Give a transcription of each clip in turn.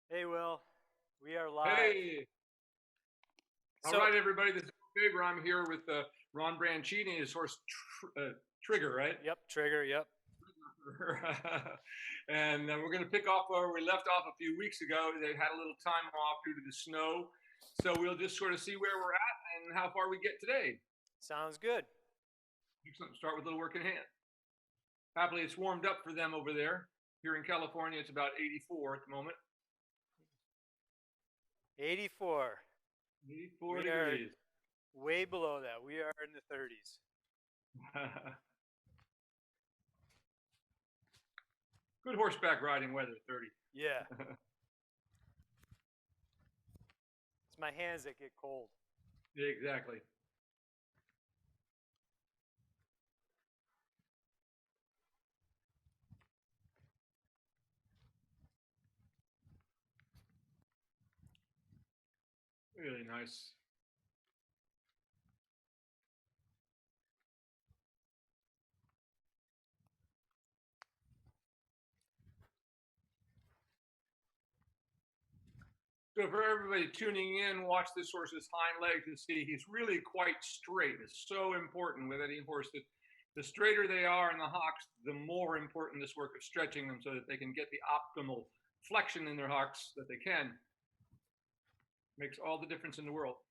Hey, Will, we are live. Hey, all So, right, everybody. This is Faerber. I'm here with Ron Branchini, his horse Trigger, right? yep, trigger, yep. And we're going to pick off where we left off a few weeks ago. They had a little time off due to the snow, so we'll just sort of see where we're at and how far we get today. Sounds good. Start with a little work in hand. Happily, it's warmed up for them over there. Here in California, it's about 84 at the moment. 84. 84 We are degrees. way below that. We are in the 30s. Good horseback riding weather, 30. Yeah, it's my hands that get cold. Exactly. Really nice. So for everybody tuning in, watch this horse's hind leg to see he's really quite straight. It's so important with any horse that the straighter they are in the hocks, the more important this work of stretching them so that they can get the optimal flexion in their hocks that they can. Makes all the difference in the world.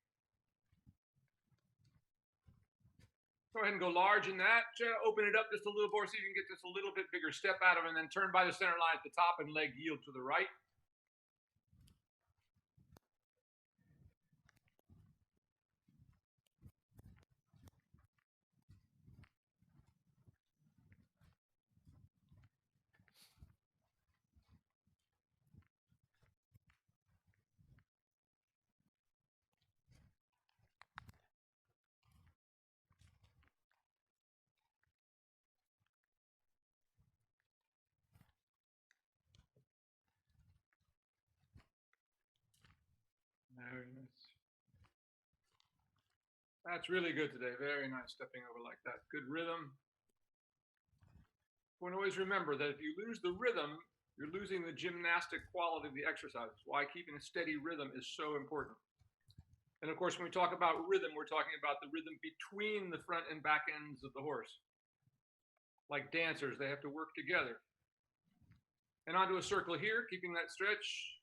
Go ahead and go large in that. Open it up just a little more so you can get just a little bit bigger step out of it, and then turn by the center line at the top and leg yield to the right. Very nice. That's really good today. Very nice stepping over like that. Good rhythm. One always remember that if you lose the rhythm, you're losing the gymnastic quality of the exercise. Why keeping a steady rhythm is so important. And of course, when we talk about rhythm, we're talking about the rhythm between the front and back ends of the horse. Like dancers, they have to work together. And onto a circle here, keeping that stretch.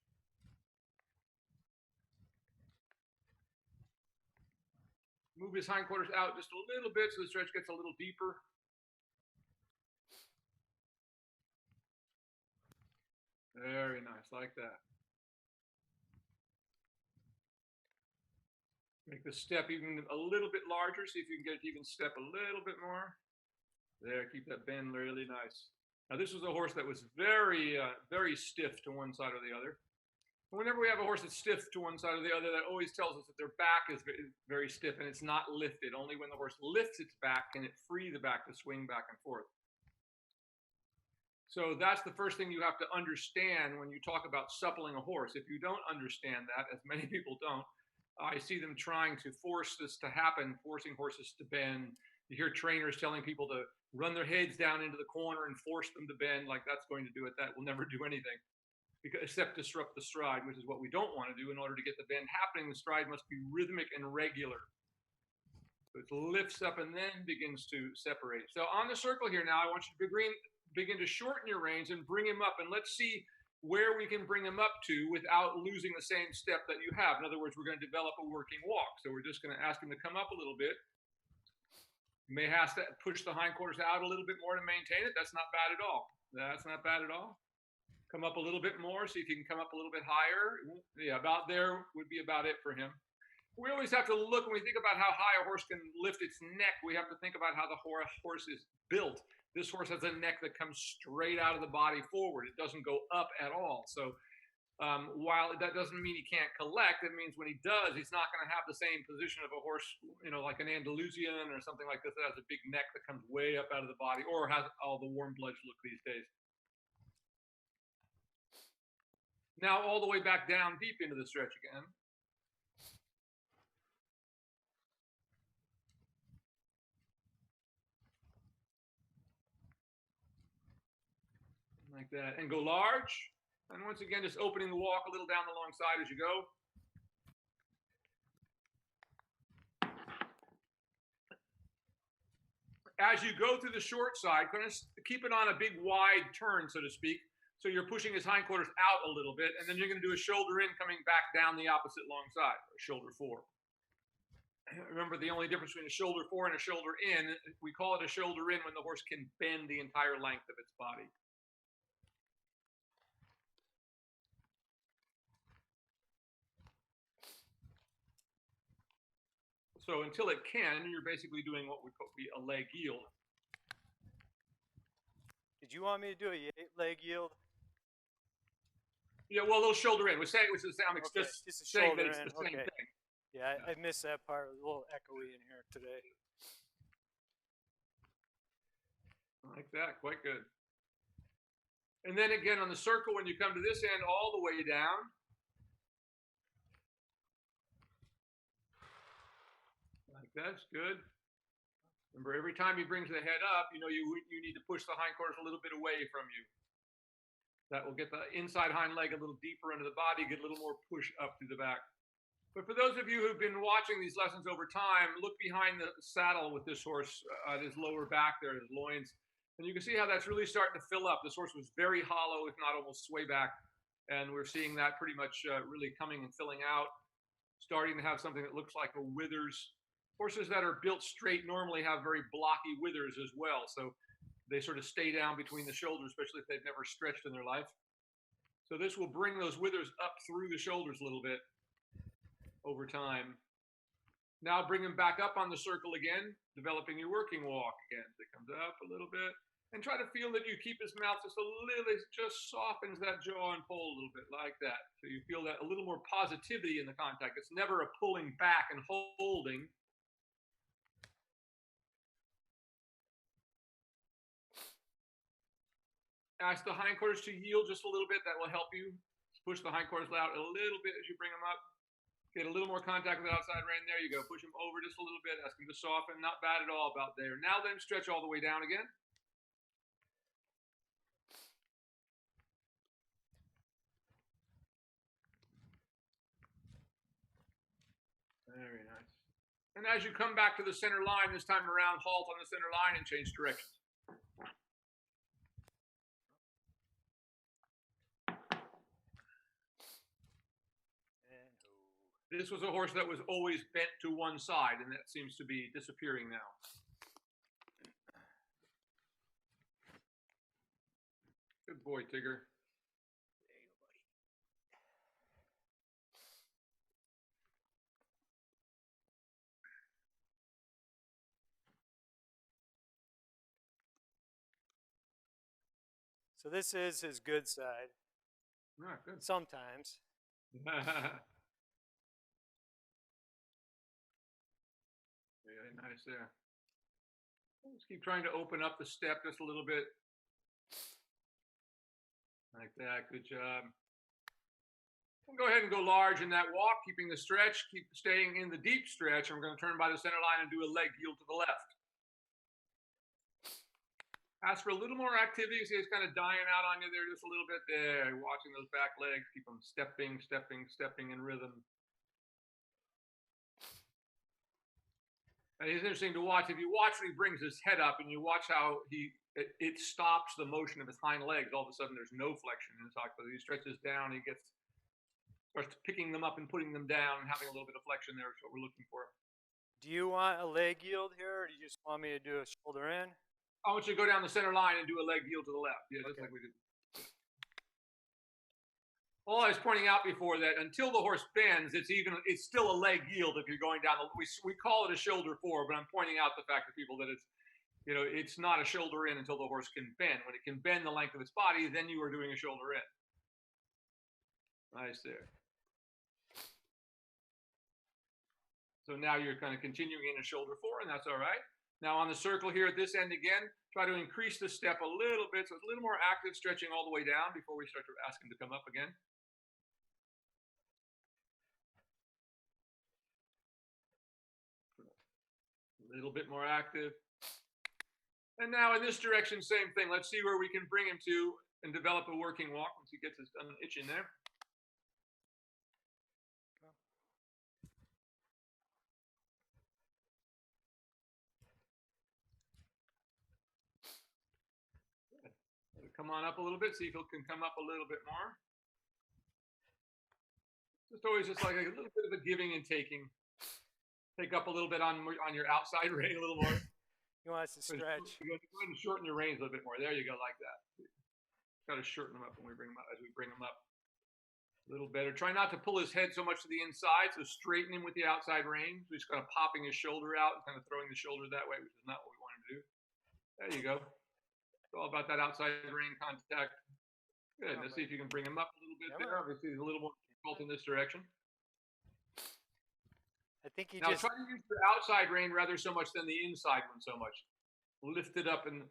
Move his hindquarters out just a little bit so the stretch gets a little deeper. Very nice, like that. Make the step even a little bit larger. See if you can get it to even step a little bit more. There, keep that bend really nice. Now this was a horse that was very stiff to one side or the other. Whenever we have a horse that's stiff to one side or the other, that always tells us that their back is very stiff and it's not lifted. Only when the horse lifts its back can it free the back to swing back and forth. So that's the first thing you have to understand when you talk about suppling a horse. If you don't understand that, as many people don't, I see them trying to force this to happen, forcing horses to bend. You hear trainers telling people to run their heads down into the corner and force them to bend, like that's going to do it. That will never do anything except disrupt the stride, which is what we don't want to do. In order to get the bend happening, the stride must be rhythmic and regular. So it lifts up and then begins to separate. So on the circle here now, I want you to begin to shorten your reins and bring him up. And let's see where we can bring him up to without losing the same step that you have. In other words, we're going to develop a working walk. So we're just going to ask him to come up a little bit. You may have to push the hindquarters out a little bit more to maintain it. That's not bad at all. That's not bad at all. Come up a little bit more, see if you can come up a little bit higher. Yeah, about there would be about it for him. We always have to look when we think about how high a horse can lift its neck. We have to think about how the horse is built. This horse has a neck that comes straight out of the body forward. It doesn't go up at all. So while that doesn't mean he can't collect, it means when he does, he's not going to have the same position of a horse, like an Andalusian or something like this that has a big neck that comes way up out of the body or has all the warm bloods look these days. Now all the way back down deep into the stretch again. Like that. And go large. And once again, just opening the walk a little down the long side as you go. As you go through the short side, kind of keep it on a big wide turn, so to speak. So you're pushing his hindquarters out a little bit, and then you're going to do a shoulder in coming back down the opposite long side, or shoulder 4. Remember, the only difference between a shoulder 4 and a shoulder in, we call it a shoulder in when the horse can bend the entire length of its body. So until it can, you're basically doing what would be a leg yield. Did you want me to do a leg yield? Yeah, well, a little shoulder in. We're saying, I'm Okay, just saying that it's in. the same thing. Yeah, I missed that part. It was a little echoey in here today. Like that, quite good. And then again on the circle, when you come to this end, all the way down. Like that's good. Remember, every time he brings the head up, you need to push the hindquarters a little bit away from you. That will get the inside hind leg a little deeper into the body, get a little more push up through the back. But for those of you who've been watching these lessons over time, look behind the saddle with this horse, his lower back there, his loins, and you can see how that's really starting to fill up. This horse was very hollow, if not almost sway back, and we're seeing that pretty much really coming and filling out, starting to have something that looks like a withers. Horses that are built straight normally have very blocky withers as well, so they sort of stay down between the shoulders, especially if they've never stretched in their life. So this will bring those withers up through the shoulders a little bit over time. Now bring him back up on the circle again, developing your working walk again. So it comes up a little bit, and try to feel that you keep his mouth just a little, it just softens that jaw and pull a little bit like that. So you feel that a little more positivity in the contact. It's never a pulling back and holding. Ask the hindquarters to yield just a little bit. That will help you. Push the hindquarters out a little bit as you bring them up. Get a little more contact with the outside rein. There you go. Push him over just a little bit. Ask him to soften. Not bad at all about there. Now let him stretch all the way down again. Very nice. And as you come back to the center line, this time around, halt on the center line and change directions. This was a horse that was always bent to one side, and that seems to be disappearing now. Good boy, Tigger. So this is his good side. Good. Sometimes. Very nice there. Let's keep trying to open up the step just a little bit. Like that. Good job. We'll go ahead and go large in that walk, keeping the stretch, keep staying in the deep stretch, and we're going to turn by the center line and do a leg yield to the left. Ask for a little more activity. See, it's kind of dying out on you there just a little bit there. Watching those back legs, keep them stepping, stepping, stepping in rhythm. And it's interesting to watch. If you watch when he brings his head up and you watch how it stops the motion of his hind legs, all of a sudden there's no flexion in his hock. But he stretches down, he starts picking them up and putting them down and having a little bit of flexion there is what we're looking for. Do you want a leg yield here, or do you just want me to do a shoulder in? I want you to go down the center line and do a leg yield to the left. Yeah, just like we did. Well, I was pointing out before that until the horse bends, it's still a leg yield if you're going down. We call it a shoulder 4, but I'm pointing out the fact to people that it's not a shoulder in until the horse can bend. When it can bend the length of its body, then you are doing a shoulder in. Nice there. So now you're kind of continuing in a shoulder 4, and that's all right. Now on the circle here at this end again, try to increase the step a little bit so it's a little more active, stretching all the way down before we start to ask him to come up again. A little bit more active. And now in this direction, same thing. Let's see where we can bring him to and develop a working walk once he gets his done itching there. Come on up a little bit, see if he can come up a little bit more. Just always just like a little bit of a giving and taking. Take up a little bit on your outside rein a little more. You want us to stretch. Go ahead and shorten your reins a little bit more. There you go, like that. Got to shorten them up when we bring them up, as we bring them up. A little better. Try not to pull his head so much to the inside, so straighten him with the outside rein. So he's kind of popping his shoulder out and kind of throwing the shoulder that way, which is not what we want him to do. There you go. It's all about that outside rein contact. Good. Let's see if you can bring him up a little bit there. Obviously, he's a little more difficult in this direction. I think he now try to use your outside rein rather so much than the inside one so much. Lift it up and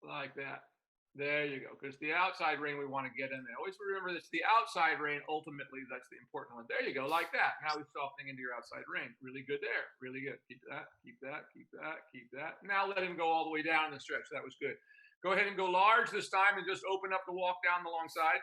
like that. There you go. Because the outside rein we want to get in there. Always remember this. The outside rein, ultimately, that's the important one. There you go. Like that. Now he's softening into your outside rein. Really good there. Really good. Keep that. Keep that. Keep that. Keep that. Now let him go all the way down the stretch. That was good. Go ahead and go large this time and just open up the walk down the long side.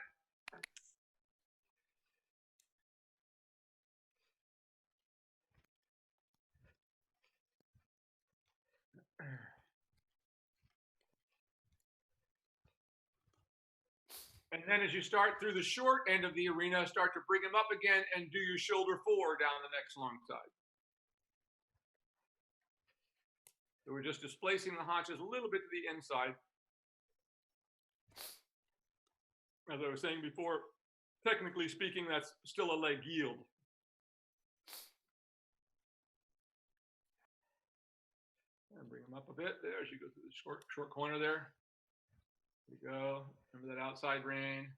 And then as you start through the short end of the arena, start to bring him up again and do your shoulder forward down the next long side. So we're just displacing the haunches a little bit to the inside. As I was saying before, technically speaking, that's still a leg yield. And bring him up a bit there as you go through the short corner there. There you go. Remember that outside rein.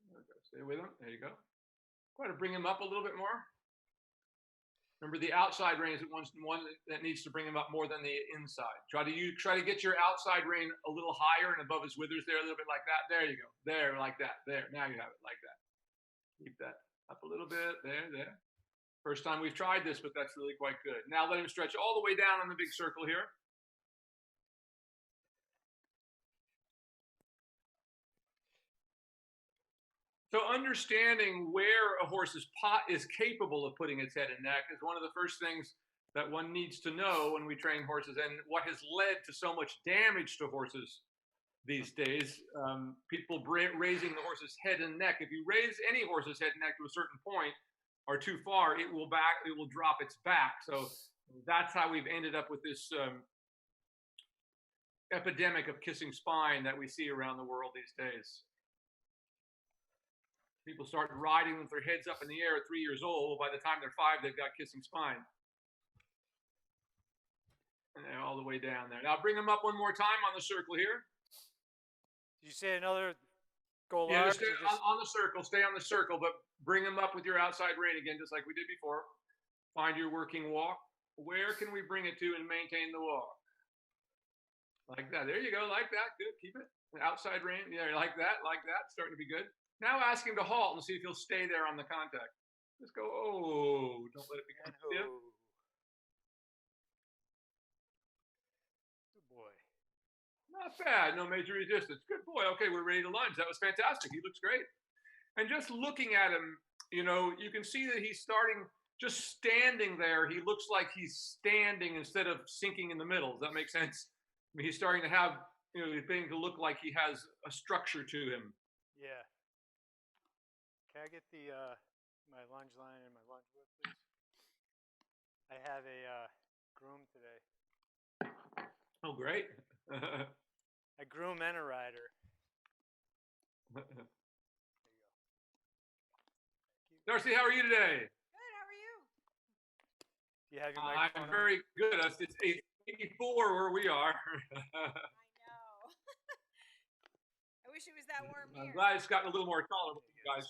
There we go. Stay with him. There you go. Try to bring him up a little bit more. Remember, the outside rein is the one that needs to bring him up more than the inside. Try to get your outside rein a little higher and above his withers there, a little bit like that. There you go. There, like that. There. Now you have it like that. Keep that up a little bit. There. First time we've tried this, but that's really quite good. Now let him stretch all the way down on the big circle here. So understanding where a horse's pot is capable of putting its head and neck is one of the first things that one needs to know when we train horses, and what has led to so much damage to horses these days. People raising the horse's head and neck. If you raise any horse's head and neck to a certain point or too far, it will drop its back. So that's how we've ended up with this epidemic of kissing spine that we see around the world these days. People start riding with their heads up in the air at 3 years old. By the time they're 5, they've got kissing spine. And all the way down there. Now bring them up one more time on the circle here. Did you say another go large? large? Yeah, on the circle. Stay on the circle, but bring them up with your outside rein again, just like we did before. Find your working walk. Where can we bring it to and maintain the walk? Like that. There you go. Like that. Good. Keep it. The outside rein. Yeah, like that. Like that. Starting to be good. Now ask him to halt and see if he'll stay there on the contact. Just go, oh, don't let it become stiff. Good boy. Not bad, no major resistance. Good boy. Okay, we're ready to lunge. That was fantastic. He looks great. And just looking at him, you can see that he's starting, just standing there, he looks like he's standing instead of sinking in the middle. Does that make sense? I mean, he's starting to have, he's beginning to look like he has a structure to him. Yeah. Can I get the my lunge line and my lunge whip, please? I have a groom today. Oh, great. A groom and a rider. There you go. Darcy, how are you today? Good, how are you? Do you have your microphone I'm very good. It's 8:84 where we are. I know. I wish it was that warm here. I'm glad it's gotten a little more tolerable, you guys.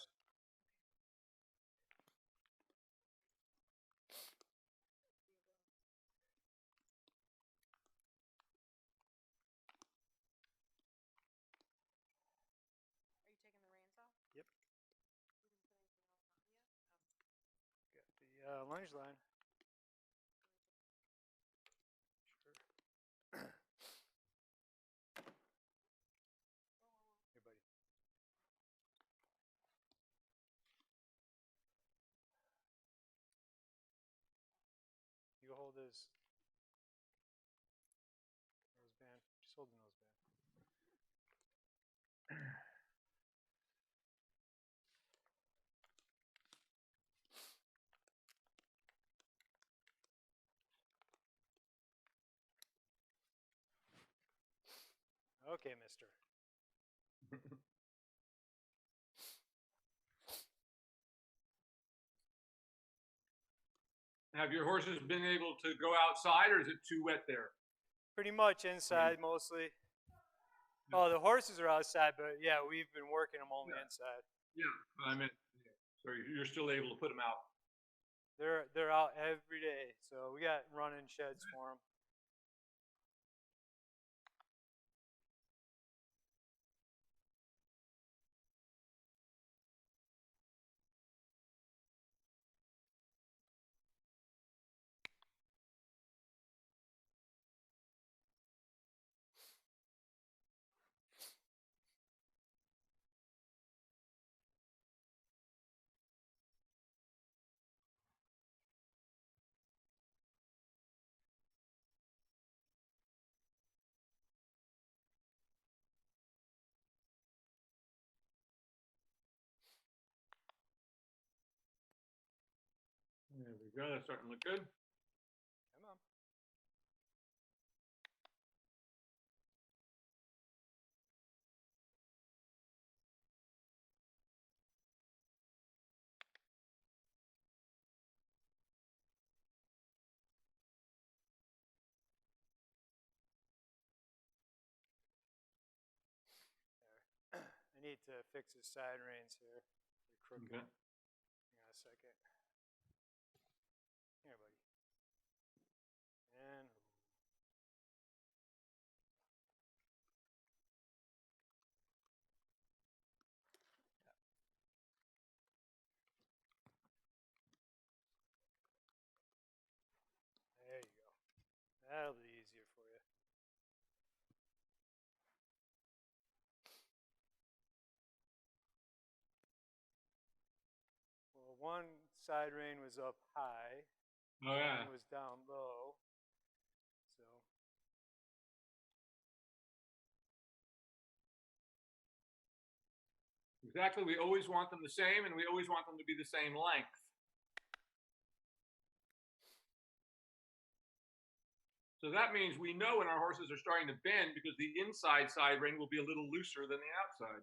lunge line. his noseband. Just hold the noseband. Okay, mister. Have your horses been able to go outside, or is it too wet there? Pretty much inside mostly. Oh, the horses are outside, but yeah, we've been working them only inside. Yeah, I meant, so you're still able to put them out. They're out every day, so we got running sheds for them. There we go. That's starting to look good. Come on. There. I need to fix his side reins here. They're crooked. Okay. Hang on a second. Here, buddy. And there you go. That'll be easier for you. Well, one side rein was up high. Oh, yeah. One was down low. So Exactly. We always want them the same, and we always want them to be the same length. So that means we know when our horses are starting to bend because the inside side rein will be a little looser than the outside.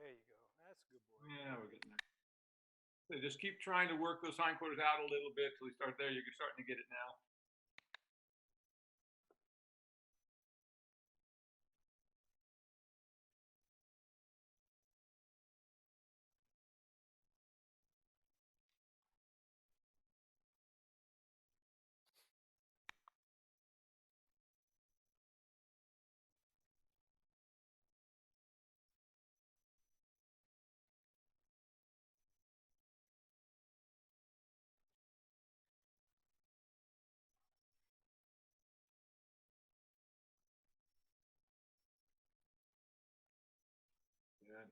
there you go. That's a good boy. Yeah, we're getting there. So just keep trying to work those hindquarters out a little bit till we start there. You're starting to get it now. Good.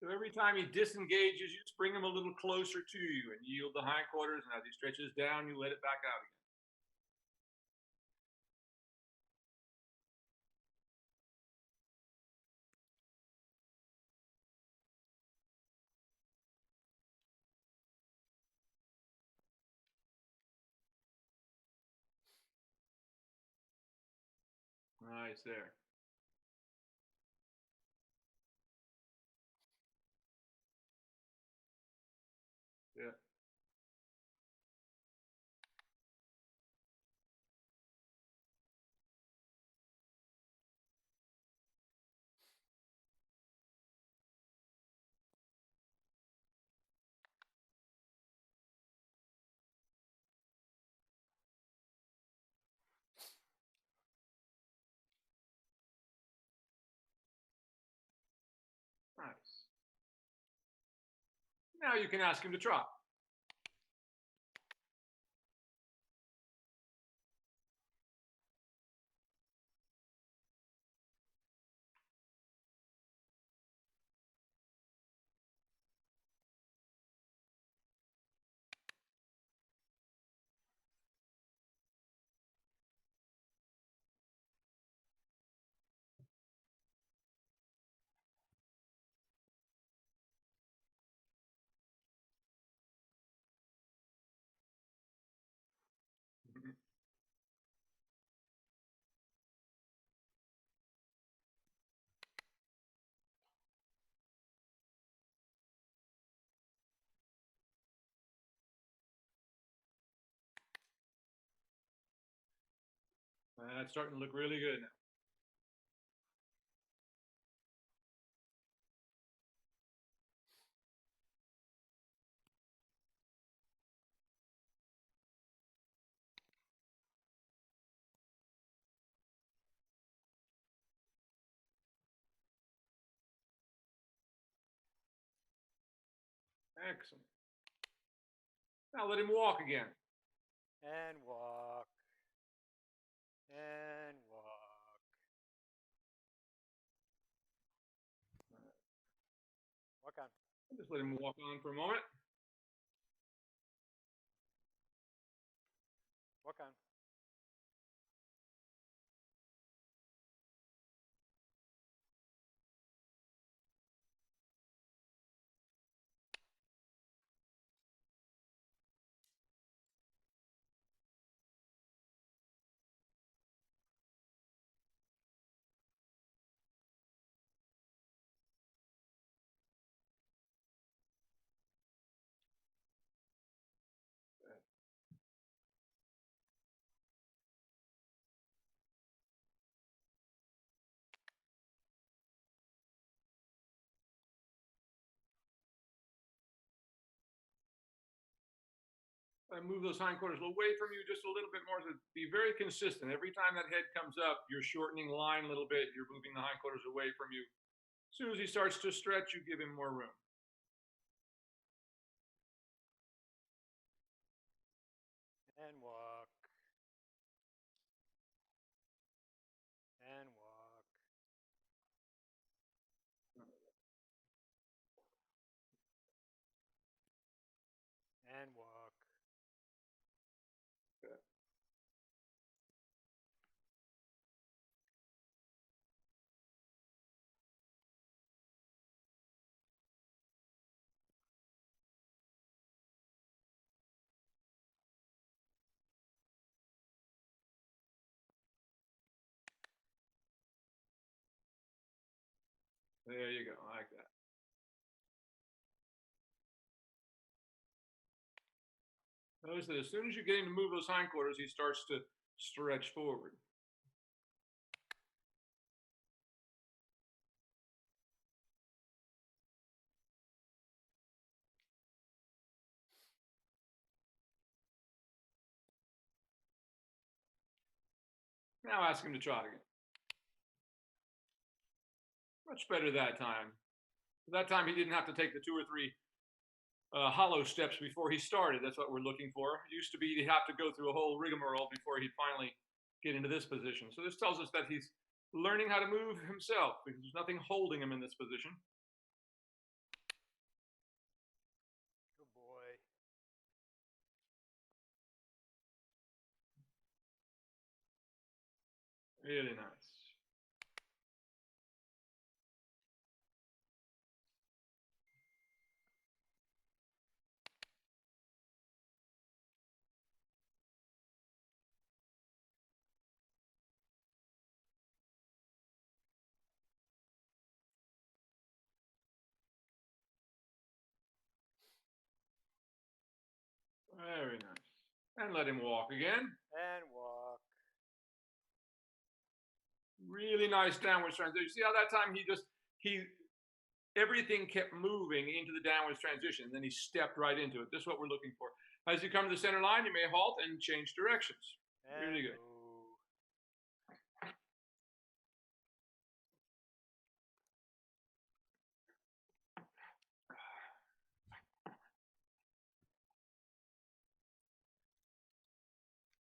So every time he disengages, you just bring him a little closer to you and yield the hindquarters. And as he stretches down, you let it back out again. Nice there. Yeah. Now you can ask him to trot. That's starting to look really good now. Excellent. Now let him walk again. And walk. And walk. Walk on. Just let him walk on for a moment. Walk on. Move those hindquarters away from you just a little bit more to be very consistent. Every time that head comes up, you're shortening the line a little bit. You're moving the hindquarters away from you. As soon as he starts to stretch, you give him more room. And walk. And walk. And walk. Good. There you go, like that. Notice that as soon as you get him to move those hindquarters, he starts to stretch forward. Now ask him to trot again. Much better that time. That time he didn't have to take the 2 or 3 hollow steps before he started. That's what we're looking for. It used to be he'd have to go through a whole rigmarole before he'd finally get into this position. So this tells us that he's learning how to move himself because there's nothing holding him in this position. Good boy. Really nice. Very nice. And let him walk again. And walk. Really nice downward transition. See how that time everything kept moving into the downward transition, and then he stepped right into it. This is what we're looking for. As you come to the center line, you may halt and change directions. And really good. move.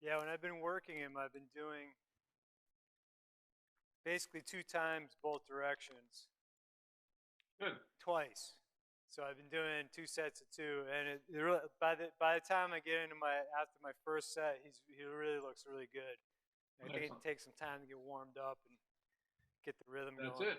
Yeah, when I've been working him, I've been doing basically 2 times both directions. Good. Twice. So I've been doing 2 sets of 2, and it really, by the time I get into after my first set, he really looks really good. I think it takes some time to get warmed up and get the rhythm going. That's it.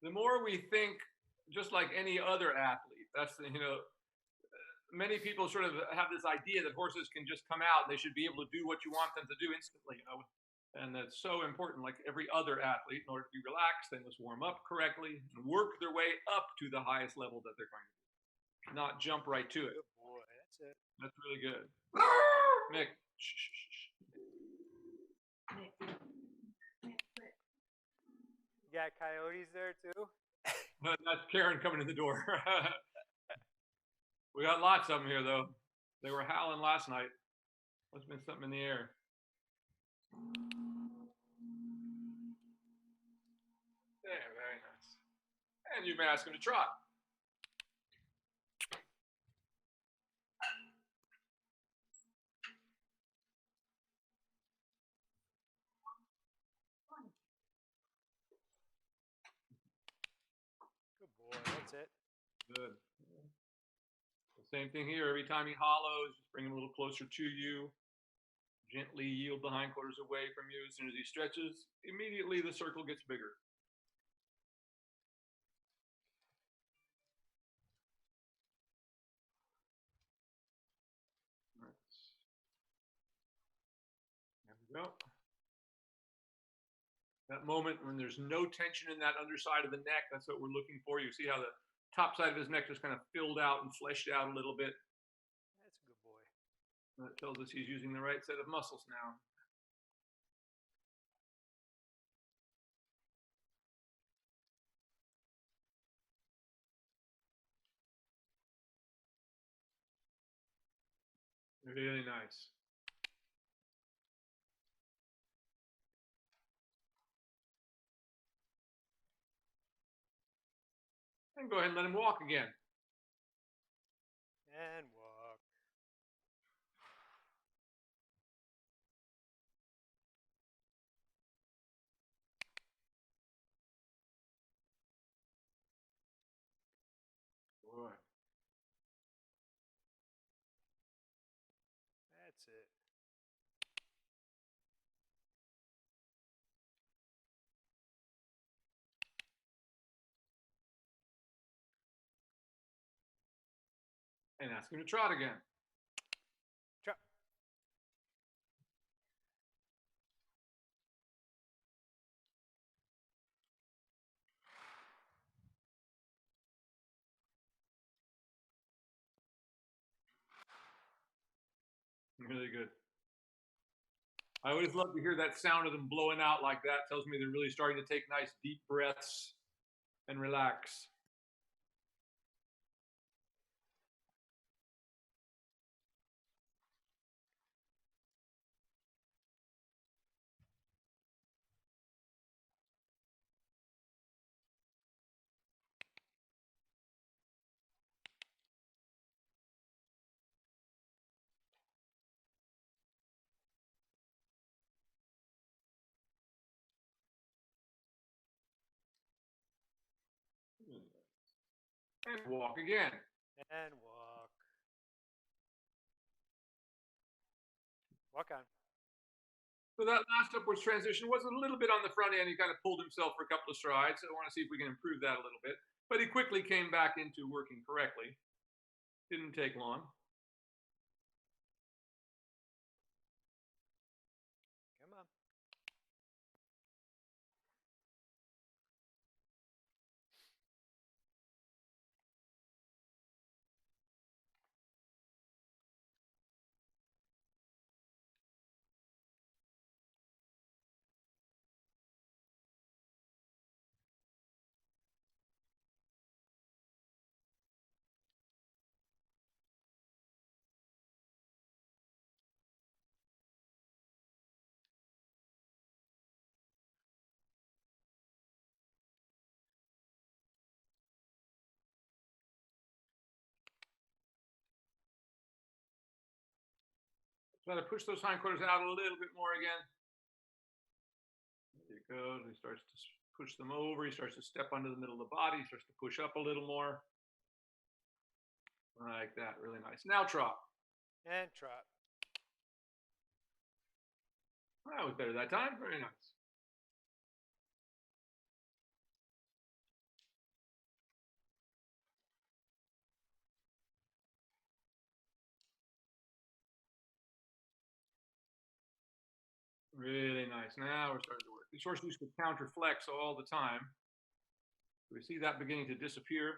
The more we think, just like any other athlete, that's the, many people sort of have this idea that horses can just come out and they should be able to do what you want them to do instantly, and that's so important. Like every other athlete, in order to be relaxed, they must warm up correctly and work their way up to the highest level that they're going to do, not jump right to it. Good boy, that's it. That's really good. Mick. Shh, shh, shh. You got coyotes there too? That's Karen coming in the door. We got lots of them here, though. They were howling last night. Must have been something in the air. There, very nice. And you may ask him to trot. Good boy, that's it. Good. Same thing here. Every time he hollows, just bring him a little closer to you. Gently yield the hindquarters away from you. As soon as he stretches, immediately the circle gets bigger. There we go. That moment when there's no tension in that underside of the neck, that's what we're looking for. You see how the top side of his neck just kind of filled out and fleshed out a little bit. That's a good boy. That tells us he's using the right set of muscles now. Really nice. And go ahead and let him walk again. And walk. Boy. That's it. And ask him to trot again. Trot. Really good. I always love to hear that sound of them blowing out like that. It tells me they're really starting to take nice deep breaths and relax. And walk again. And walk. Walk on. So that last upwards transition was a little bit on the front end. He kind of pulled himself for a couple of strides. So I want to see if we can improve that a little bit. But he quickly came back into working correctly. Didn't take long. Come on. Try to push those hindquarters out a little bit more again. There you go. He starts to push them over. He starts to step under the middle of the body. He starts to push up a little more. Like that. Really nice. Now trot. And trot. That was better that time. Very nice. Really nice. Now we're starting to work. These horses used to counter flex all the time. We see that beginning to disappear.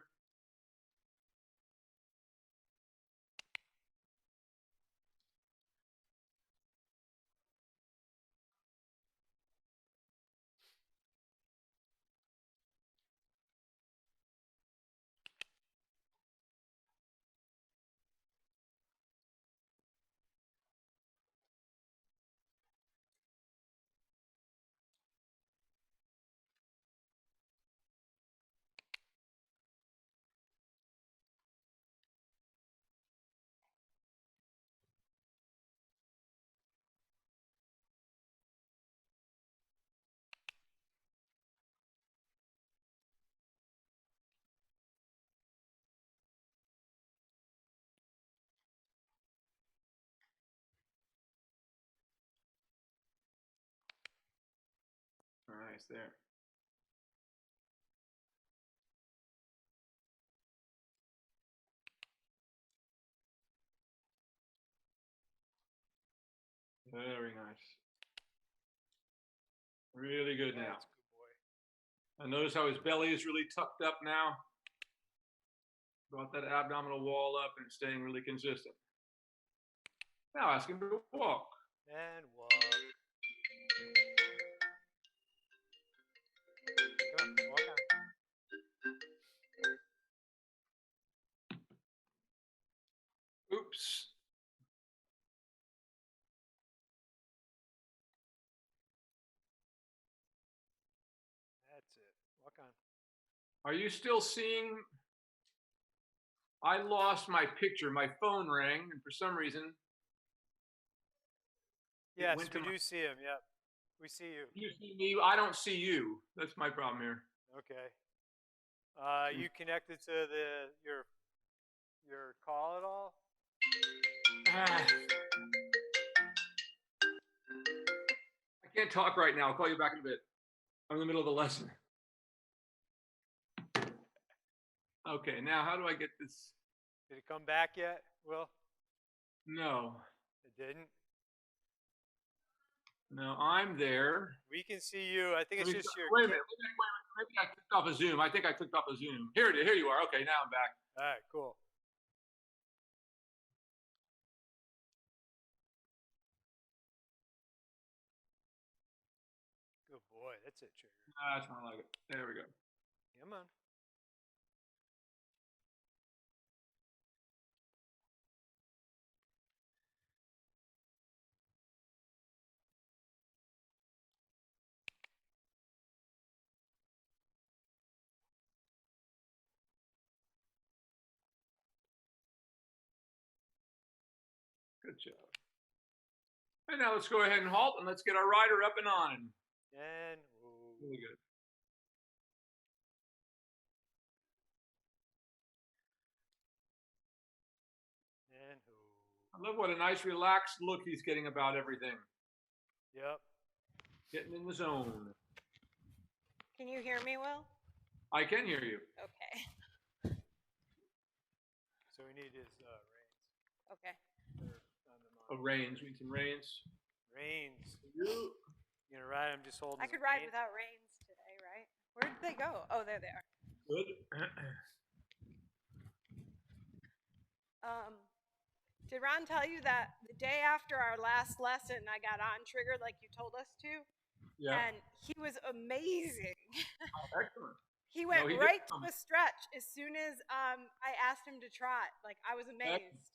Nice there. Very nice. Really good now. That's a good boy. And notice how his belly is really tucked up now. Brought that abdominal wall up and staying really consistent. Now ask him to walk. And walk. Come on, walk on. Oops. That's it. Walk on. Are you still seeing? I lost my picture. My phone rang, and for some reason, Yes, we do see him. Yep, we see you. You see me. I don't see you. That's my problem here. Okay. You connected to your call at all? I can't talk right now. I'll call you back in a bit. I'm in the middle of the lesson. Okay, now how do I get this? Did it come back yet, Will? No. It didn't? No, I'm there. We can see you. I think it's just your... Wait a minute. Maybe I clicked off a Zoom. I think I clicked off a Zoom. Here you are. Okay, now I'm back. All right, cool. Good boy. That's it, Trigger. That's more like it. There we go. Come on. Good job. And now let's go ahead and halt and let's get our rider up and on. And really good. And I love what a nice relaxed look he's getting about everything. Yep. Getting in the zone. Can you hear me, Will? I can hear you. Okay. So we need his reins. Okay. Reins. We need some reins. Reins. You gonna ride him just holding? I could ride without reins today, right? Where did they go? Oh, there they are. Good. Did Ron tell you that the day after our last lesson, I got on triggered like you told us to? Yeah. And he was amazing. Oh, excellent. He went right to a stretch as soon as I asked him to trot. Like, I was amazed. Excellent.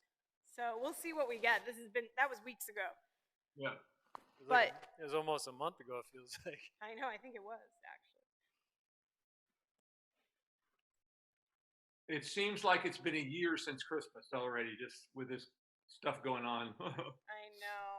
So we'll see what we get. That was weeks ago. Yeah. It was almost a month ago, it feels like. I know, I think it was, actually. It seems like it's been a year since Christmas already, just with this stuff going on. I know.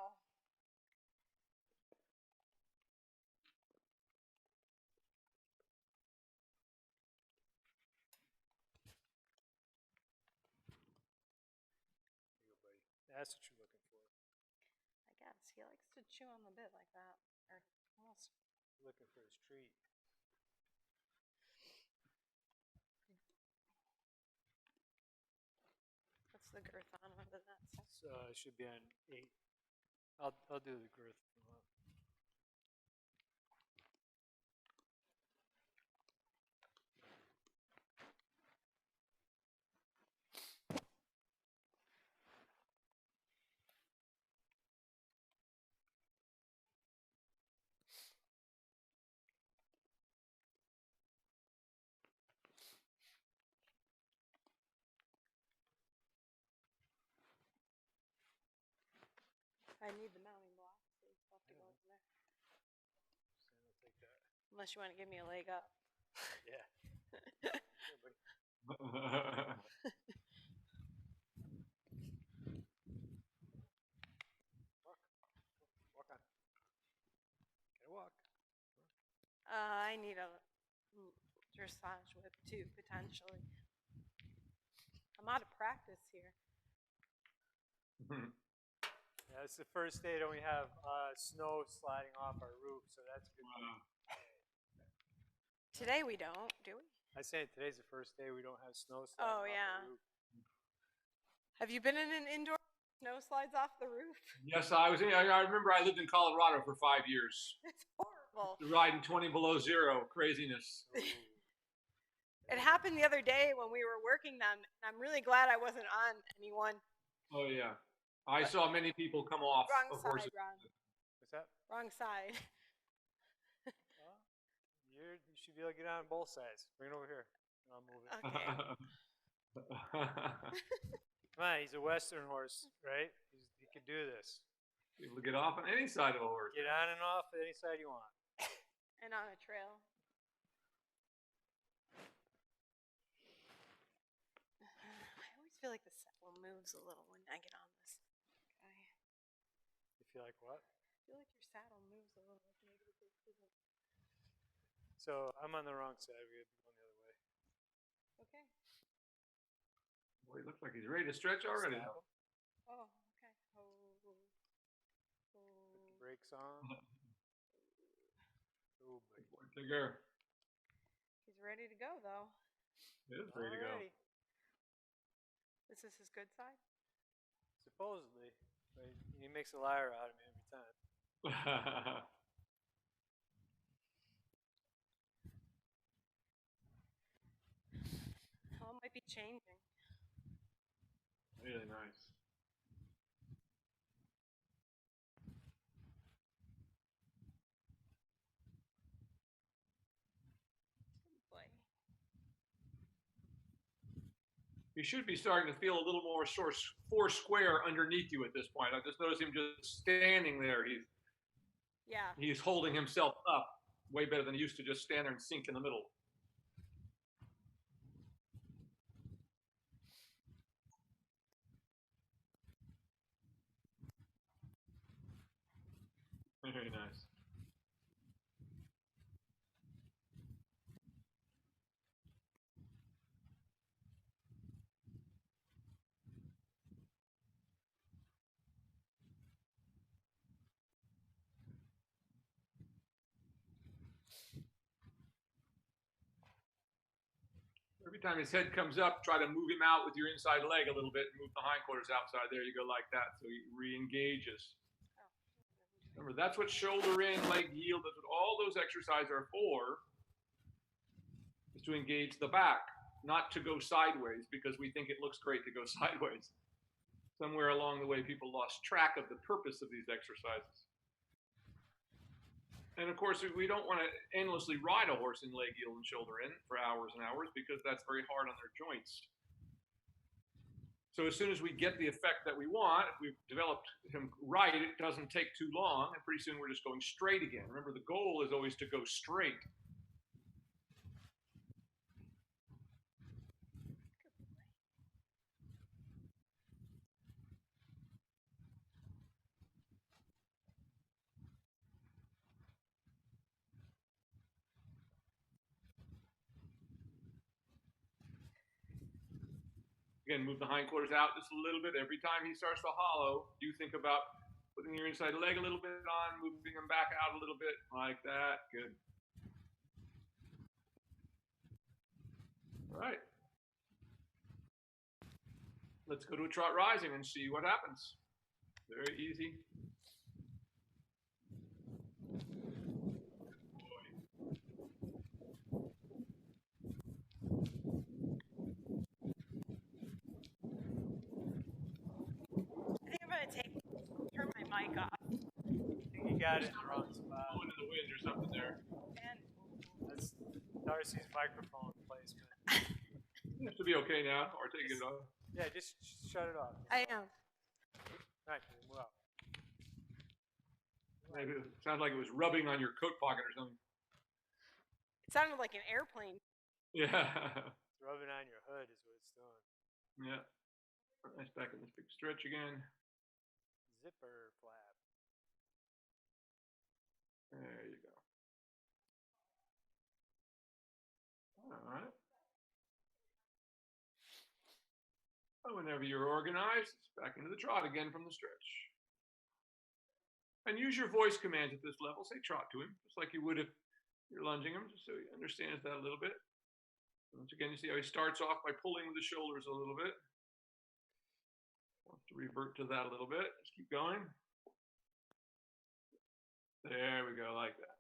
That's what you're looking for. I guess he likes to chew on the bit like that, or almost. Looking for his treat. What's the girth on? What does that say? So it should be on 8. I'll do the girth. I need the mounting block, so you still have to go over there. So I'll take that. Unless you want to give me a leg up. Yeah. Here, buddy. Walk on. Gotta walk. I need a dressage whip too, potentially. I'm out of practice here. Yeah, it's the first day that we have snow sliding off our roof, so that's good. Today we don't, do we? I say today's the first day we don't have snow sliding Oh, off yeah. our roof. Have you been in an indoor snow slides off the roof? Yes, I remember I lived in Colorado for 5 years. It's horrible. Riding 20 below zero, craziness. It happened the other day when we were working them. I'm really glad I wasn't on anyone. Oh yeah, I saw many people come off Wrong of side, horses. Ron. What's that? Wrong side. Well, you should be able to get on both sides. Bring it over here. I'll move it. Okay. Come on, he's a Western horse, right? He can do this. People get off on any side of a horse. Get on and off any side you want. And on a trail. I always feel like the saddle moves a little when I get on this guy. You feel like what? I feel like your saddle moves a little. Like maybe this isn't. So I'm on the wrong side. We have to go the other way. Okay. Boy, he looks like he's ready to stretch already. Stop him. Oh, okay. Oh. Put the brakes on. Oh, boy. Boy, Tigger. He's ready to go, though. He is ready to go. Alrighty. This is his good side? Supposedly. But he makes a liar out of me every time. Oh, it might be changing. Really nice. Boy. You should be starting to feel a little more four square underneath you at this point. I just noticed him just standing there. He's holding himself up way better than he used to just stand there and sink in the middle. Very nice. Every time his head comes up, try to move him out with your inside leg a little bit and move the hindquarters outside. There you go, like that, so he re-engages. Remember, that's what shoulder in, leg yield, that's what all those exercises are for, is to engage the back, not to go sideways, because we think it looks great to go sideways. Somewhere along the way, people lost track of the purpose of these exercises. And of course, we don't want to endlessly ride a horse in leg yield and shoulder in for hours and hours, because that's very hard on their joints. So as soon as we get the effect that we want, if we've developed him right, it doesn't take too long, and pretty soon we're just going straight again. Remember, the goal is always to go straight. Again, move the hindquarters out just a little bit. Every time he starts to hollow, you think about putting your inside leg a little bit on, moving them back out a little bit, like that. Good. All right. Let's go to a Trot Rising and see what happens. Very easy. I think I'm gonna turn my mic off. I think you got it in the wrong spot. Blowing in the wind or something there. And That's Darcy's microphone placement. It has to be okay now, or take it off. Yeah, just shut it off. I am. Right, well. Maybe it sounds like it was rubbing on your coat pocket or something. It sounded like an airplane. Yeah. It's rubbing on your hood is what it's doing. Yeah. Nice back in this big stretch again. Zipper flap. There you go. All right. Oh, whenever you're organized, it's back into the trot again from the stretch. And use your voice commands at this level. Say trot to him, just like you would if you're lunging him, just so he understands that a little bit. Once again, you see how he starts off by pulling with the shoulders a little bit. Wants to revert to that a little bit. Just keep going. There we go, like that.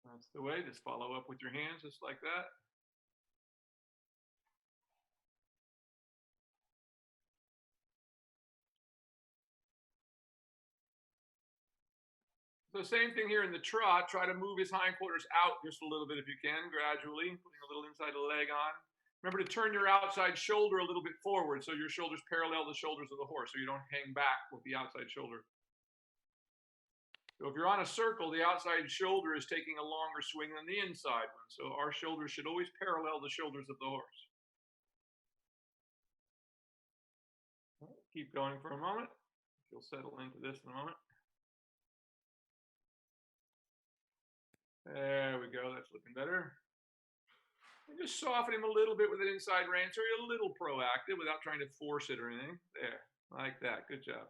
That's the way. Just follow up with your hands, just like that. So same thing here in the trot. Try to move his hindquarters out just a little bit if you can, gradually, putting a little inside the leg on. Remember to turn your outside shoulder a little bit forward so your shoulders parallel the shoulders of the horse so you don't hang back with the outside shoulder. So if you're on a circle, the outside shoulder is taking a longer swing than the inside one. So our shoulders should always parallel the shoulders of the horse. Keep going for a moment. You'll settle into this in a moment. There we go. That's looking better. And just soften him a little bit with an inside rein so you're a little proactive without trying to force it or anything. There, like that. Good job.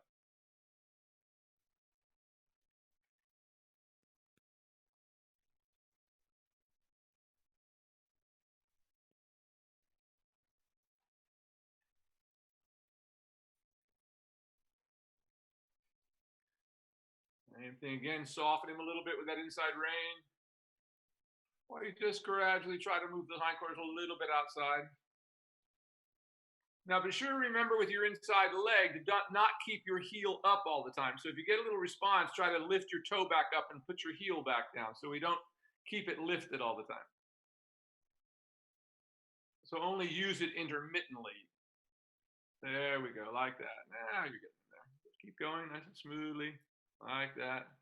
Same thing again, soften him a little bit with that inside rein. While you just gradually try to move the hindquarters a little bit outside. Now be sure to remember with your inside leg to not keep your heel up all the time. So if you get a little response, try to lift your toe back up and put your heel back down so we don't keep it lifted all the time. So only use it intermittently. There we go, like that. Now you're getting there. Just keep going nice and smoothly, like that.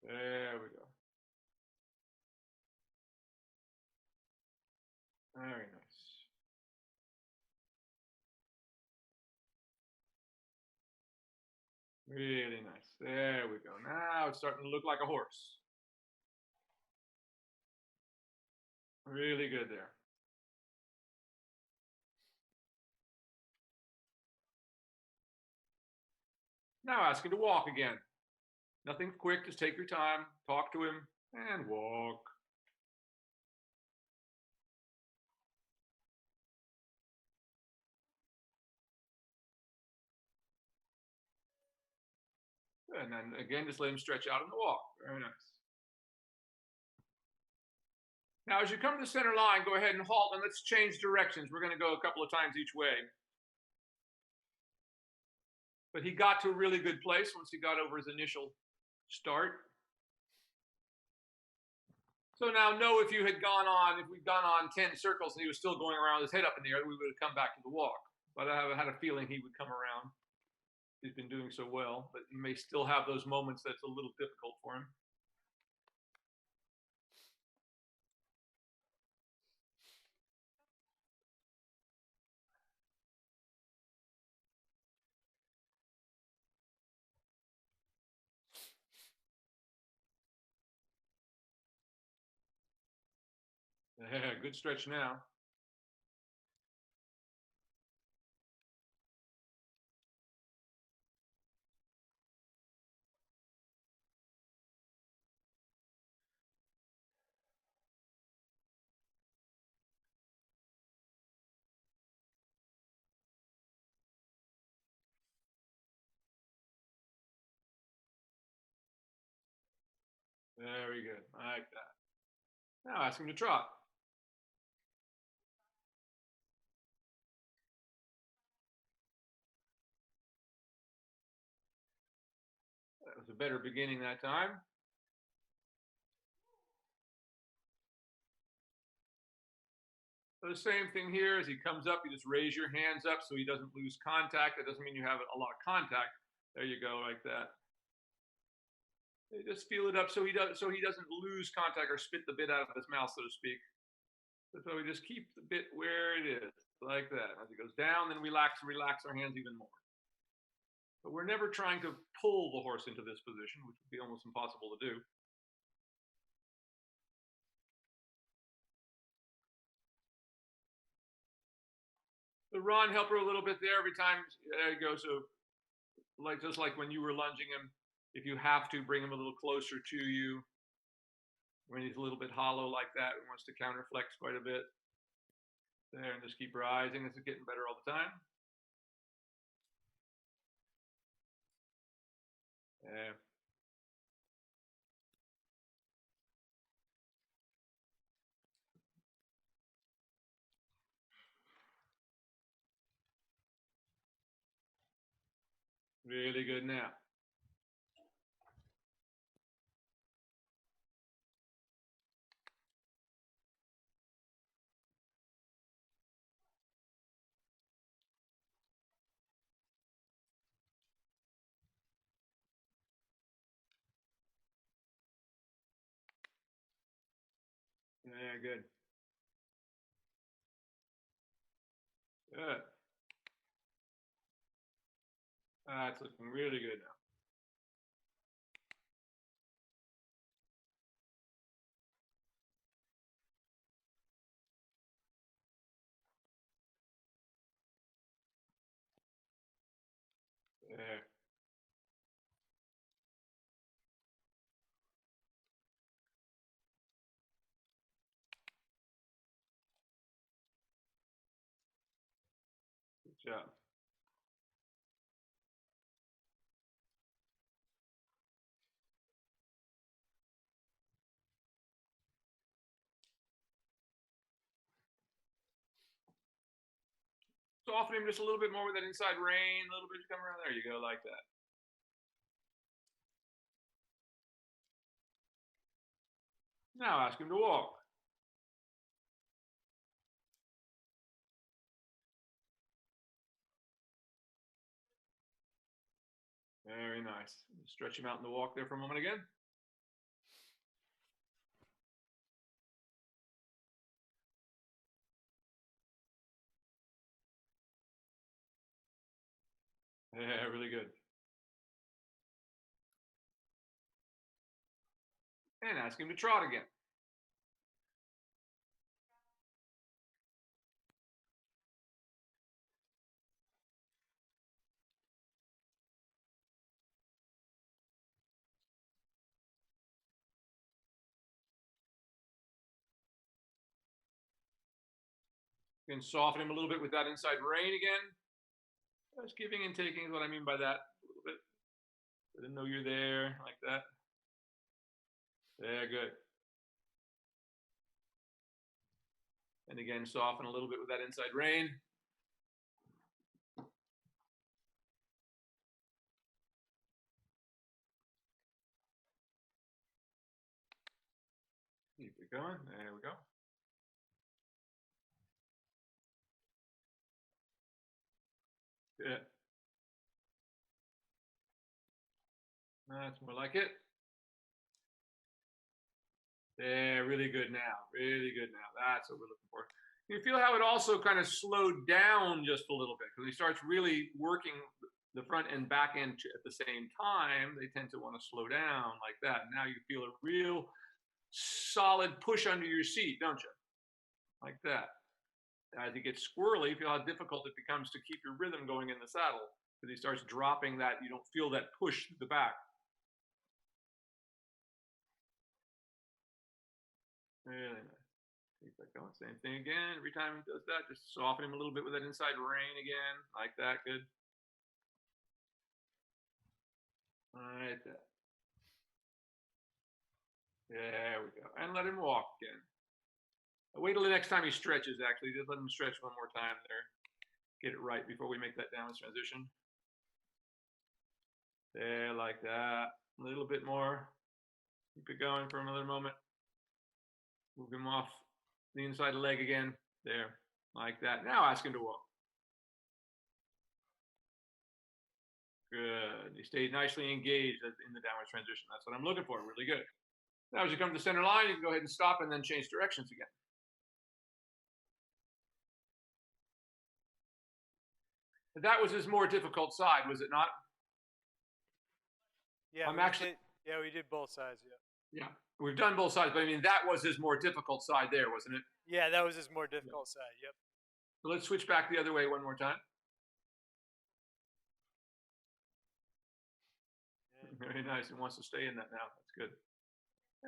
There we go. Very nice. Really nice. There we go. Now it's starting to look like a horse. Really good there. Now ask him to walk again. Nothing quick, just take your time, talk to him, and walk. And then again, just let him stretch out in the walk. Very nice. Now, as you come to the center line, go ahead and halt, and let's change directions. We're going to go a couple of times each way. But he got to a really good place once he got over his initial start. So now know if we'd gone on 10 circles and he was still going around with his head up in the air, we would have come back to the walk. But I had a feeling he would come around. He's been doing so well, but he may still have those moments that's a little difficult for him. Yeah, good stretch now. Very good. I like that. Now ask him to trot. That was a better beginning that time. So the same thing here. As he comes up, you just raise your hands up so he doesn't lose contact. That doesn't mean you have a lot of contact. There you go, like that. You just feel it up so he doesn't lose contact or spit the bit out of his mouth, so to speak. So we just keep the bit where it is, like that. As it goes down, then relax our hands even more. But we're never trying to pull the horse into this position, which would be almost impossible to do. The run, help her a little bit there every time. There you go. So just like when you were lunging him, if you have to, bring him a little closer to you. When he's a little bit hollow like that, he wants to counterflex quite a bit. There, and just keep rising. This is getting better all the time. Yeah. Really good now. Yeah, good. Good. That's looking really good now. There. Good job. Soften him just a little bit more with that inside rein, a little bit, come around. There you go, like that. Now ask him to walk. Very nice. Stretch him out in the walk there for a moment again. Yeah, really good. And ask him to trot again. You can soften him a little bit with that inside rein again. Just giving and taking is what I mean by that. A little bit. Let him know you're there, like that. There, good. And again, soften a little bit with that inside rein. Keep it going. There we go. Good. That's more like it. Yeah, really good now. Really good now. That's what we're looking for. You feel how it also kind of slowed down just a little bit because he starts really working the front and back end at the same time. They tend to want to slow down like that. Now you feel a real solid push under your seat, don't you? like that. As he gets squirrely, feel how difficult it becomes to keep your rhythm going in the saddle. Because he starts dropping that, you don't feel that push to the back. Really nice. Keep that going. Same thing again. Every time he does that, just soften him a little bit with that inside rein again. Like that. Good. Like that. There we go. And let him walk again. Wait till the next time he stretches, actually. Just let him stretch one more time there. Get it right before we make that downward transition. There, like that. A little bit more. Keep it going for another moment. Move him off the inside leg again. There, like that. Now ask him to walk. Good. He stayed nicely engaged in the downward transition. That's what I'm looking for. Really good. Now, as you come to the center line, you can go ahead and stop and then change directions again. That was his more difficult side, was it not? Yeah, we did both sides. Yeah. Yeah, we've done both sides, but I mean that was his more difficult side there, wasn't it? Yeah, that was his more difficult side. Yep. So let's switch back the other way one more time. Very nice. He wants to stay in that now. That's good.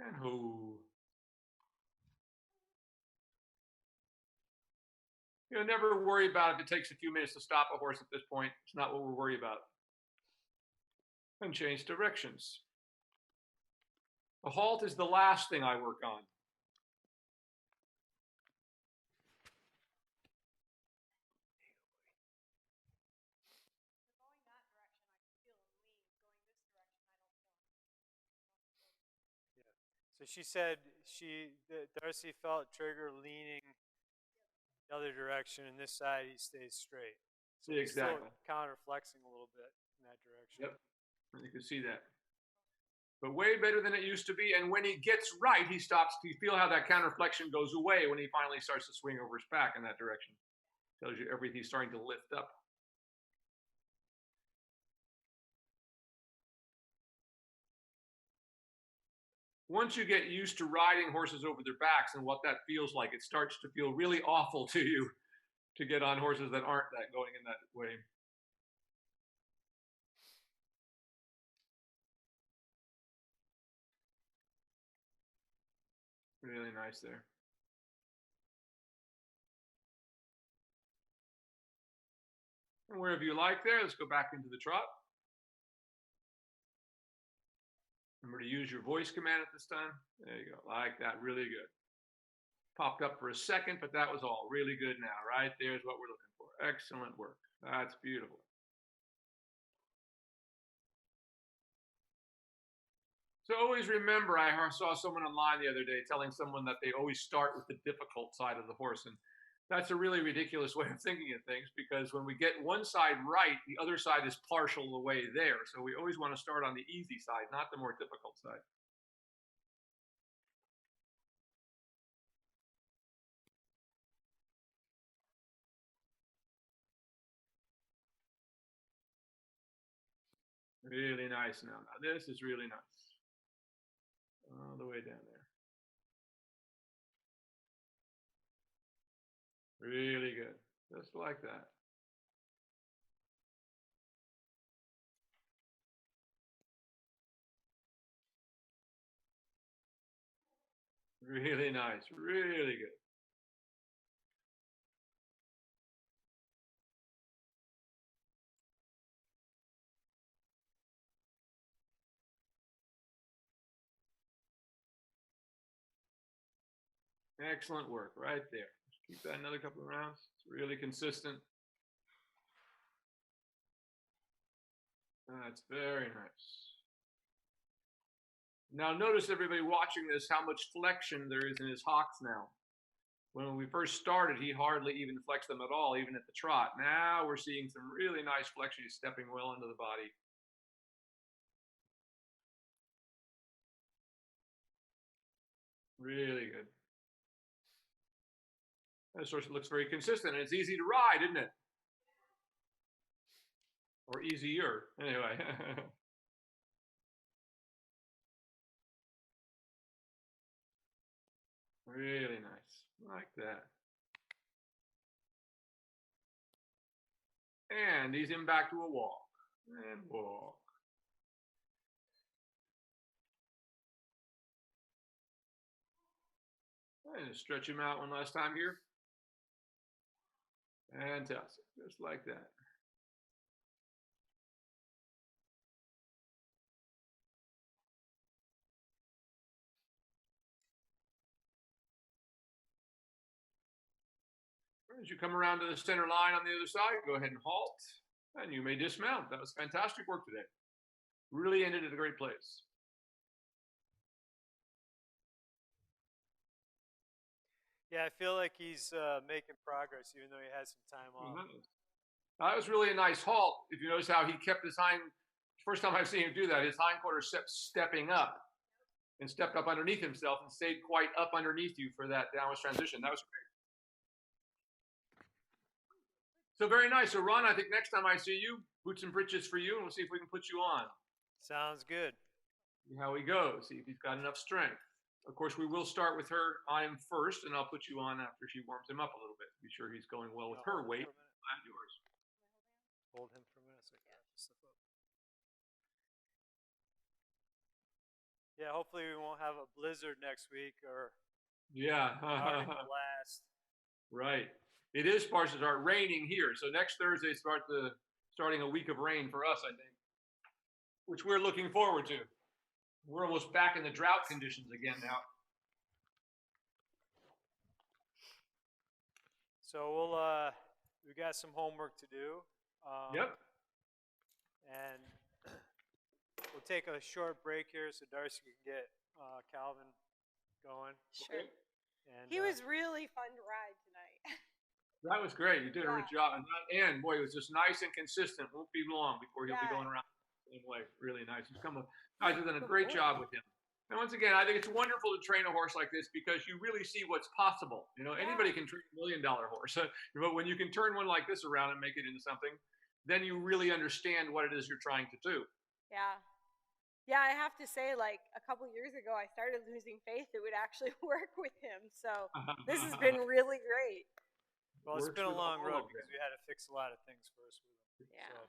And who? You know, never worry about if it takes a few minutes to stop a horse at this point. It's not what we're worried about. And change directions. A halt is the last thing I work on. So she said Darcy felt Trigger leaning the other direction, and this side he stays straight. So Yeah, he's still exactly. counter-flexing a little bit in that direction. Yep, you can see that. But way better than it used to be. And when he gets right, he stops. You feel how that counterflexion goes away when he finally starts to swing over his back in that direction. Tells you everything's starting to lift up. Once you get used to riding horses over their backs and what that feels like, it starts to feel really awful to you to get on horses that aren't that going in that way. Really nice there. And wherever you like there, let's go back into the trot. Remember to use your voice command at this time. There you go, like that, really good. Popped up for a second, but that was all really good now. Right there's what we're looking for. Excellent work. That's beautiful. So always remember, I saw someone online the other day telling someone that they always start with the difficult side of the horse. And that's a really ridiculous way of thinking of things, because when we get one side right, the other side is partial the way there. So we always want to start on the easy side, not the more difficult side. Really nice now. Now this is really nice. All the way down there. Really good. Just like that. Really nice. Really good. Excellent work right there. Just keep that another couple of rounds. It's really consistent. That's very nice. Now notice, everybody watching this, how much flexion there is in his hocks now. When we first started, he hardly even flexed them at all, even at the trot. Now we're seeing some really nice flexion. He's stepping well into the body. Really good. This horse looks very consistent, and it's easy to ride, isn't it? Or easier, anyway. Really nice, like that. And ease him back to a walk. And walk. And stretch him out one last time here. Fantastic. Just like that. As you come around to the center line on the other side, go ahead and halt, and you may dismount. That was fantastic work today. Really ended at a great place. Yeah, I feel like he's making progress, even though he has some time off. That was really a nice halt. If you notice how he kept his first time I've seen him do that, his hindquarters kept stepping up and stepped up underneath himself and stayed quite up underneath you for that downward transition. That was great. So very nice. So Ron, I think next time I see you, boots and britches for you, and we'll see if we can put you on. Sounds good. See how he goes. See if he's got enough strength. Of course, we will start with her on him first, and I'll put you on after she warms him up a little bit. Be sure he's going well with her weight and yours. Hold him for a minute so I can slip up. Yeah, hopefully we won't have a blizzard next week or blast. Right. It is supposed to start raining here. So next Thursday starting a week of rain for us, I think, which we're looking forward to. We're almost back in the drought conditions again now. So we got some homework to do. Yep. And we'll take a short break here so Darcy can get Calvin going. Sure. Okay. And, He was really fun to ride tonight. That was great. You did a great job. And boy, it was just nice and consistent. Won't be long before he'll be going around the same way. Really nice. Guys have done a great job with him. And once again, I think it's wonderful to train a horse like this because you really see what's possible. You know, anybody can train $1 million horse, but when you can turn one like this around and make it into something, then you really understand what it is you're trying to do. Yeah. Yeah, I have to say, like, a couple years ago, I started losing faith it would actually work with him. So this has been really great. Well, it's been a long road because we had to fix a lot of things first with him. Yeah. So.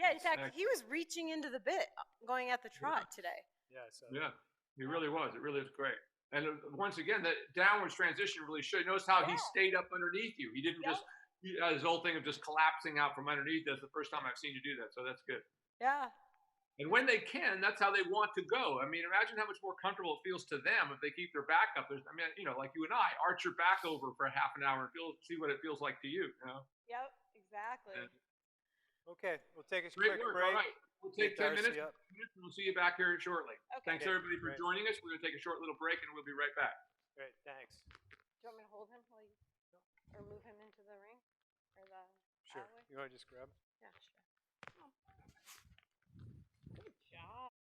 Yeah, in fact, he was reaching into the bit going at the trot today. Yeah. So. Yeah, he really was. It really was great. And once again, that downwards transition really showed. Notice how he stayed up underneath you. He didn't just, his whole thing of just collapsing out from underneath. That's the first time I've seen you do that. So that's good. Yeah. And when they can, that's how they want to go. I mean, imagine how much more comfortable it feels to them if they keep their back up. I mean, you know, like you and I, arch your back over for half an hour and see what it feels like to you. You know? Yep, exactly. Okay, we'll take a Great quick work. break. All right, we'll take 10 minutes, Up. and we'll see you back here shortly. Okay. Thanks everybody for joining us. We're going to take a short little break, and we'll be right back. Great, thanks. Do you want me to hold him while or move him into the ring or the Sure. alleyway? You want to just grab? Yeah, sure. Good job.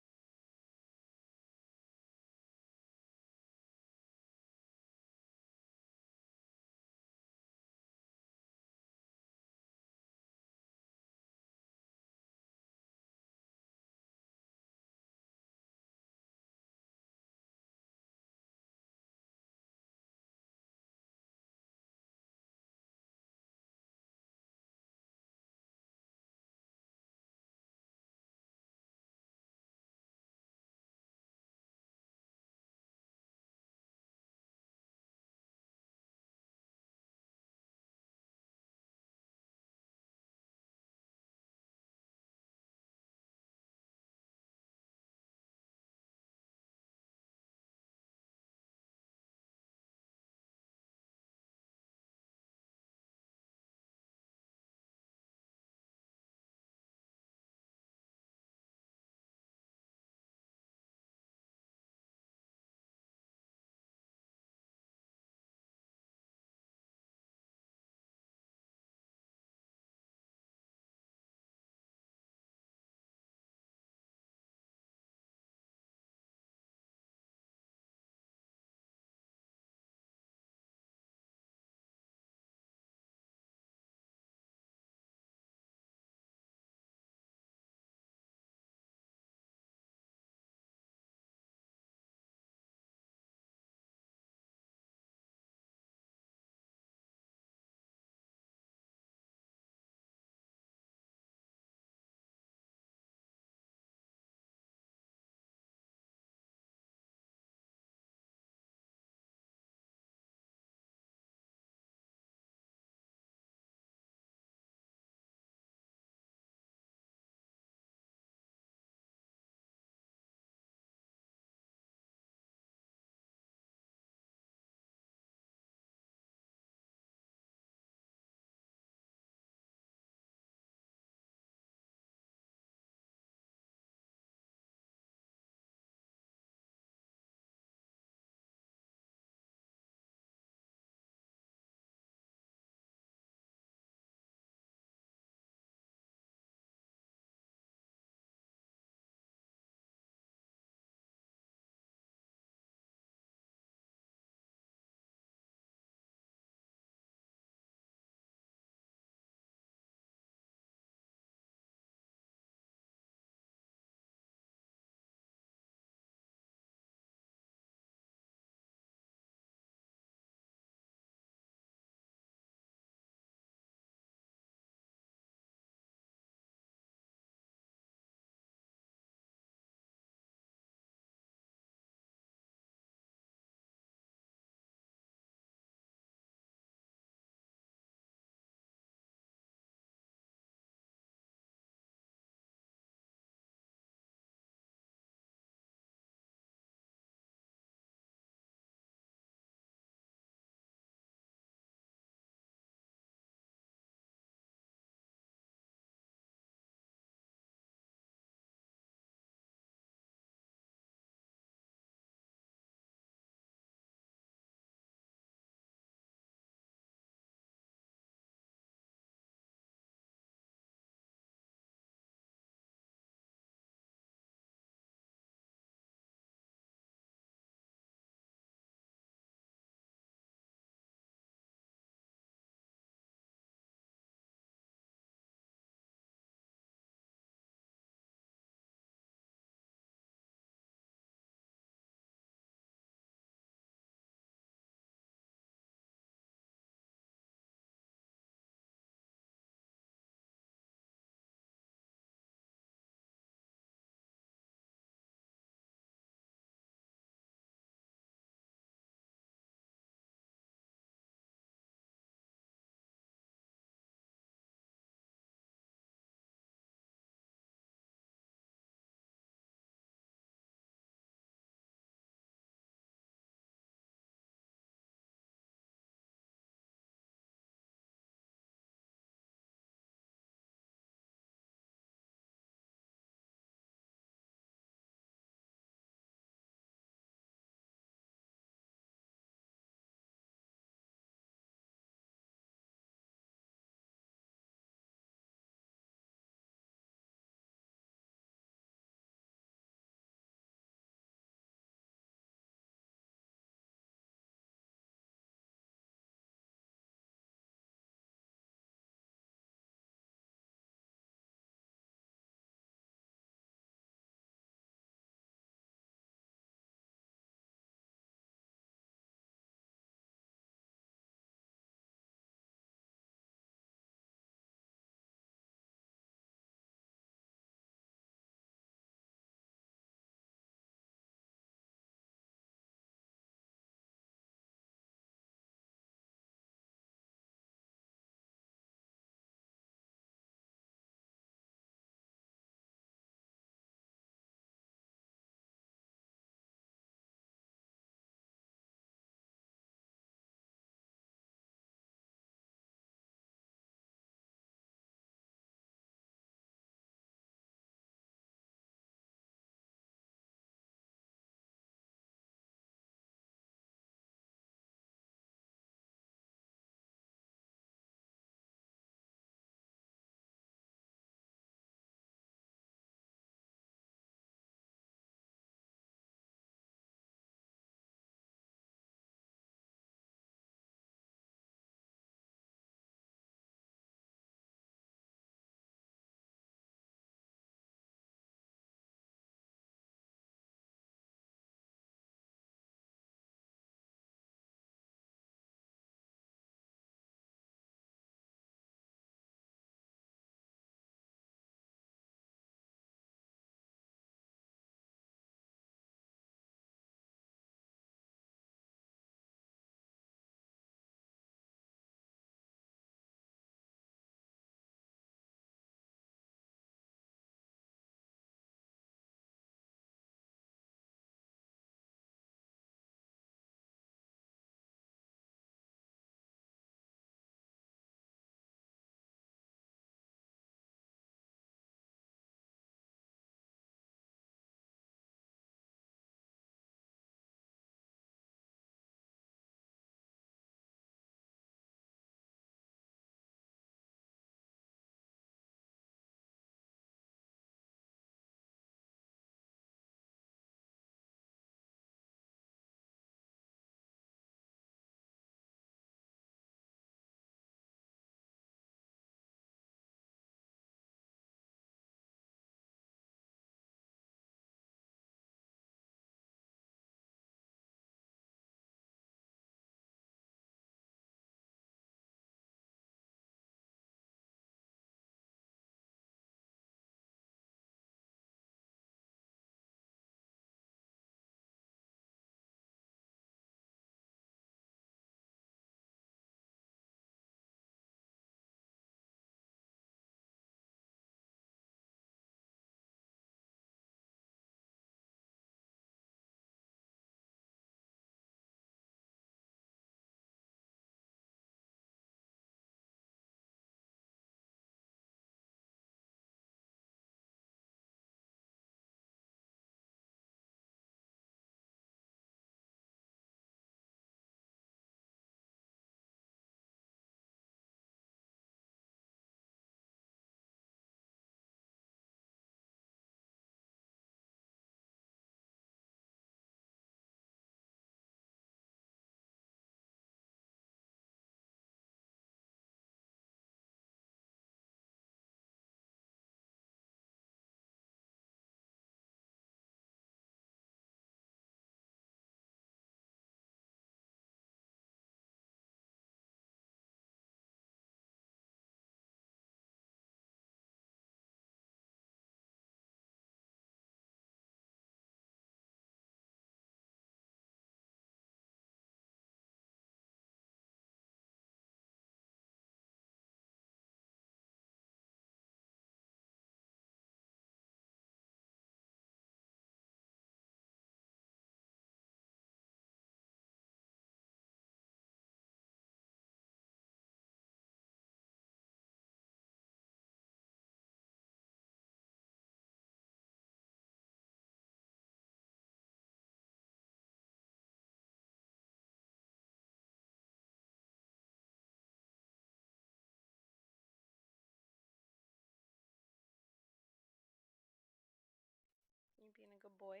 Good boy.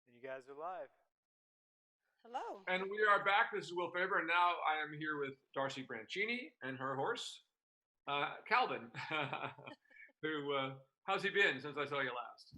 And you guys are live. Hello. And we are back. This is Will Faerber, and now I am here with Darcy Branchini and her horse, Calvin, who, how's he been since I saw you last?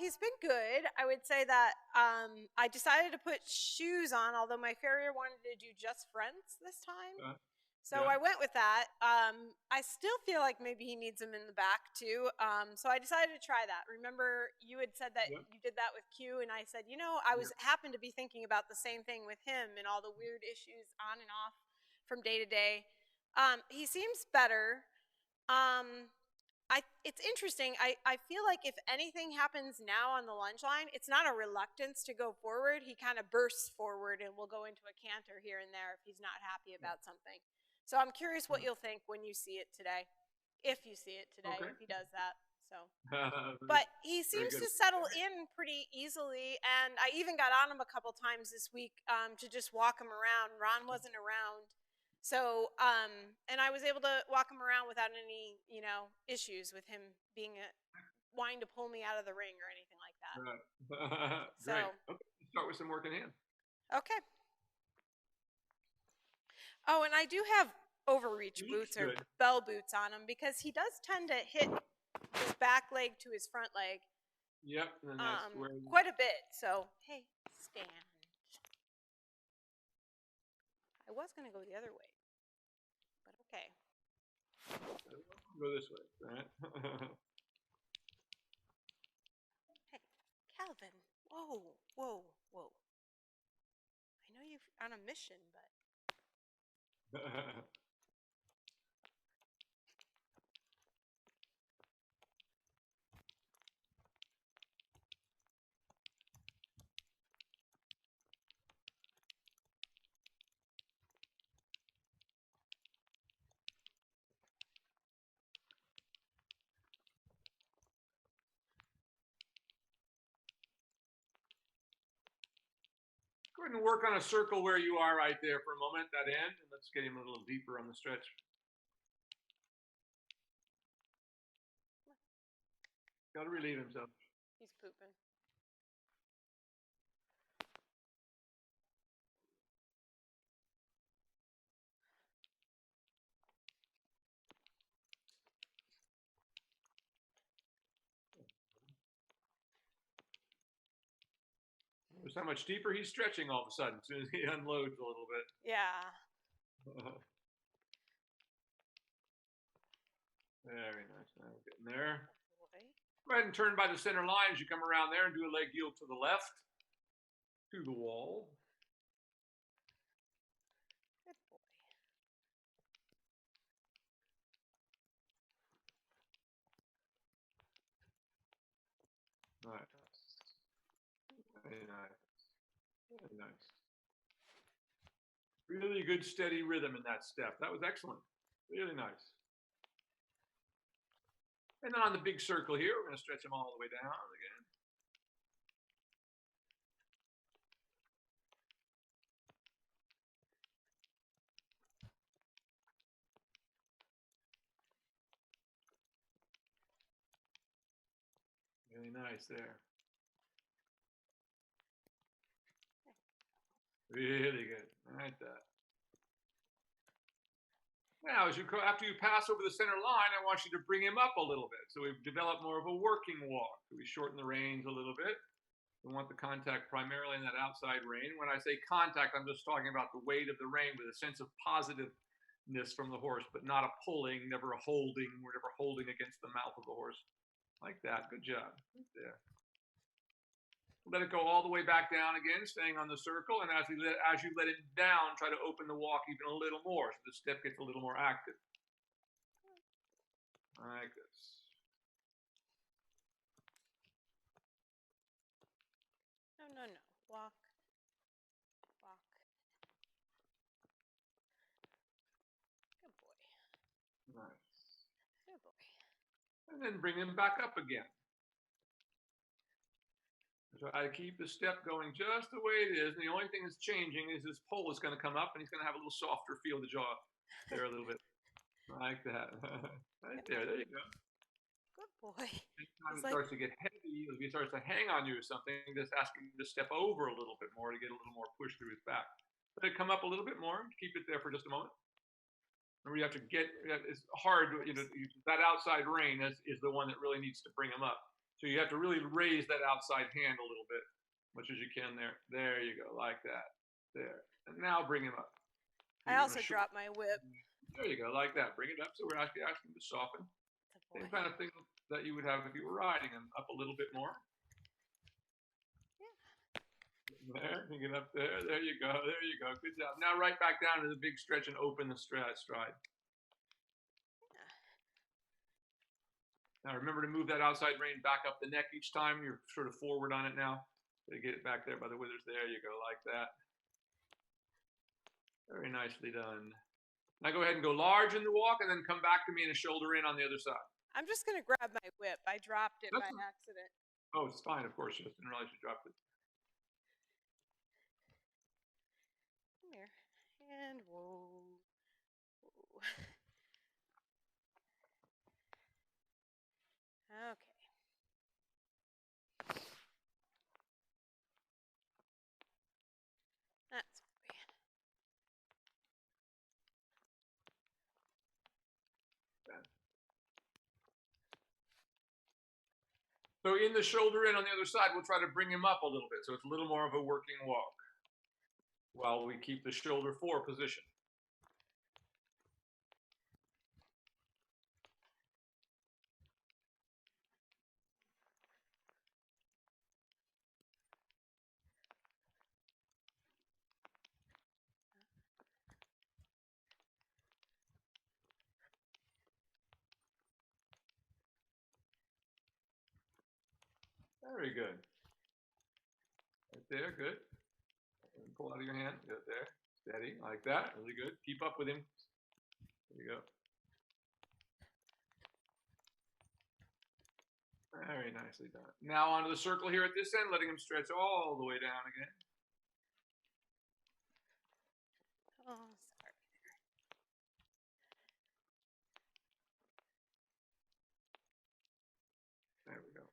He's been good. I would say that I decided to put shoes on, although my farrier wanted to do just fronts this time. So yeah. I went with that. I still feel like maybe he needs them in the back too. So I decided to try that. Remember, you had said that you did that with Q, and I said, you know, I happened to be thinking about the same thing with him and all the weird issues on and off from day to day. He seems better. It's interesting. I feel like if anything happens now on the lunge line, it's not a reluctance to go forward. He kind of bursts forward and will go into a canter here and there if he's not happy about something. So I'm curious what you'll think when you see it today, if you see it today, if he does that. So, but he seems to settle in pretty easily, and I even got on him a couple times this week to just walk him around. Ron wasn't around. So, and I was able to walk him around without any, you know, issues with him being wanting to pull me out of the ring or anything like that. So, great. Okay, let's start with some work in hand. Okay. Oh, and I do have overreach boots or bell boots on him because he does tend to hit his back leg to his front leg. Yep. And that's where quite a bit. So, hey, stand. I was going to go the other way, but okay. Go this way, right? Hey, Calvin. Whoa, whoa, whoa. I know you're on a mission, but... Go ahead and work on a circle where you are right there for a moment, that end, and let's get him a little deeper on the stretch. Got to relieve himself. He's pooping. Notice how much deeper he's stretching all of a sudden as soon as he unloads a little bit. Yeah. Very nice. Now we're getting there. Go ahead and turn by the center line as you come around there and do a leg yield to the left, to the wall. Good boy. Nice. Very nice. Very nice. Really good steady rhythm in that step. That was excellent. Really nice. And then on the big circle here, we're going to stretch them all the way down again. Really nice there. Really good. Like that. Now, after you pass over the center line, I want you to bring him up a little bit. So we've developed more of a working walk. So we shorten the reins a little bit. We want the contact primarily in that outside rein. When I say contact, I'm just talking about the weight of the rein with a sense of positiveness from the horse, but not a pulling, never a holding. We're never holding against the mouth of the horse. Like that. Good job. Right there. Let it go all the way back down again, staying on the circle. And as you let it down, try to open the walk even a little more so the step gets a little more active. Like this. No. Walk. Walk. Good boy. Nice. Good boy. And then bring him back up again. Try to keep the step going just the way it is. And the only thing that's changing is his pole is going to come up and he's going to have a little softer feel of the jaw there a little bit. Like that. Right there. There you go. Good boy. Anytime He's it starts to get heavy, if he starts to hang on you or something, just ask him to step over a little bit more to get a little more push through his back. Let it come up a little bit more. Keep it there for just a moment. Remember, you have to get, it's hard, that outside rein is the one that really needs to bring him up. So you have to really raise that outside hand a little bit, much as you can there. There you go, like that. There. And now bring him up. I also dropped my whip. There you go, like that. Bring it up. So we're actually asking him to soften. Same kind of thing that you would have if you were riding him, up a little bit more. There, bring it up there. There you go. There you go. Good job. Now right back down to the big stretch and open the stride. Now remember to move that outside rein back up the neck each time. You're sort of forward on it now. So get it back there by the withers. There you go, like that. Very nicely done. Now go ahead and go large in the walk and then come back to me and a shoulder in on the other side. I'm just going to grab my whip. I dropped it by accident. Oh, it's fine, of course. You just didn't realize you dropped it. Come here. And whoa. Whoa. Okay. That's weird. So in the shoulder in on the other side, we'll try to bring him up a little bit. So it's a little more of a working walk while we keep the shoulder 4 position. Very good. Right there, good. Pull out of your hand, good there. Steady, like that, really good. Keep up with him. There you go. Very nicely done. Now onto the circle here at this end, letting him stretch all the way down again. Oh, sorry. There we go.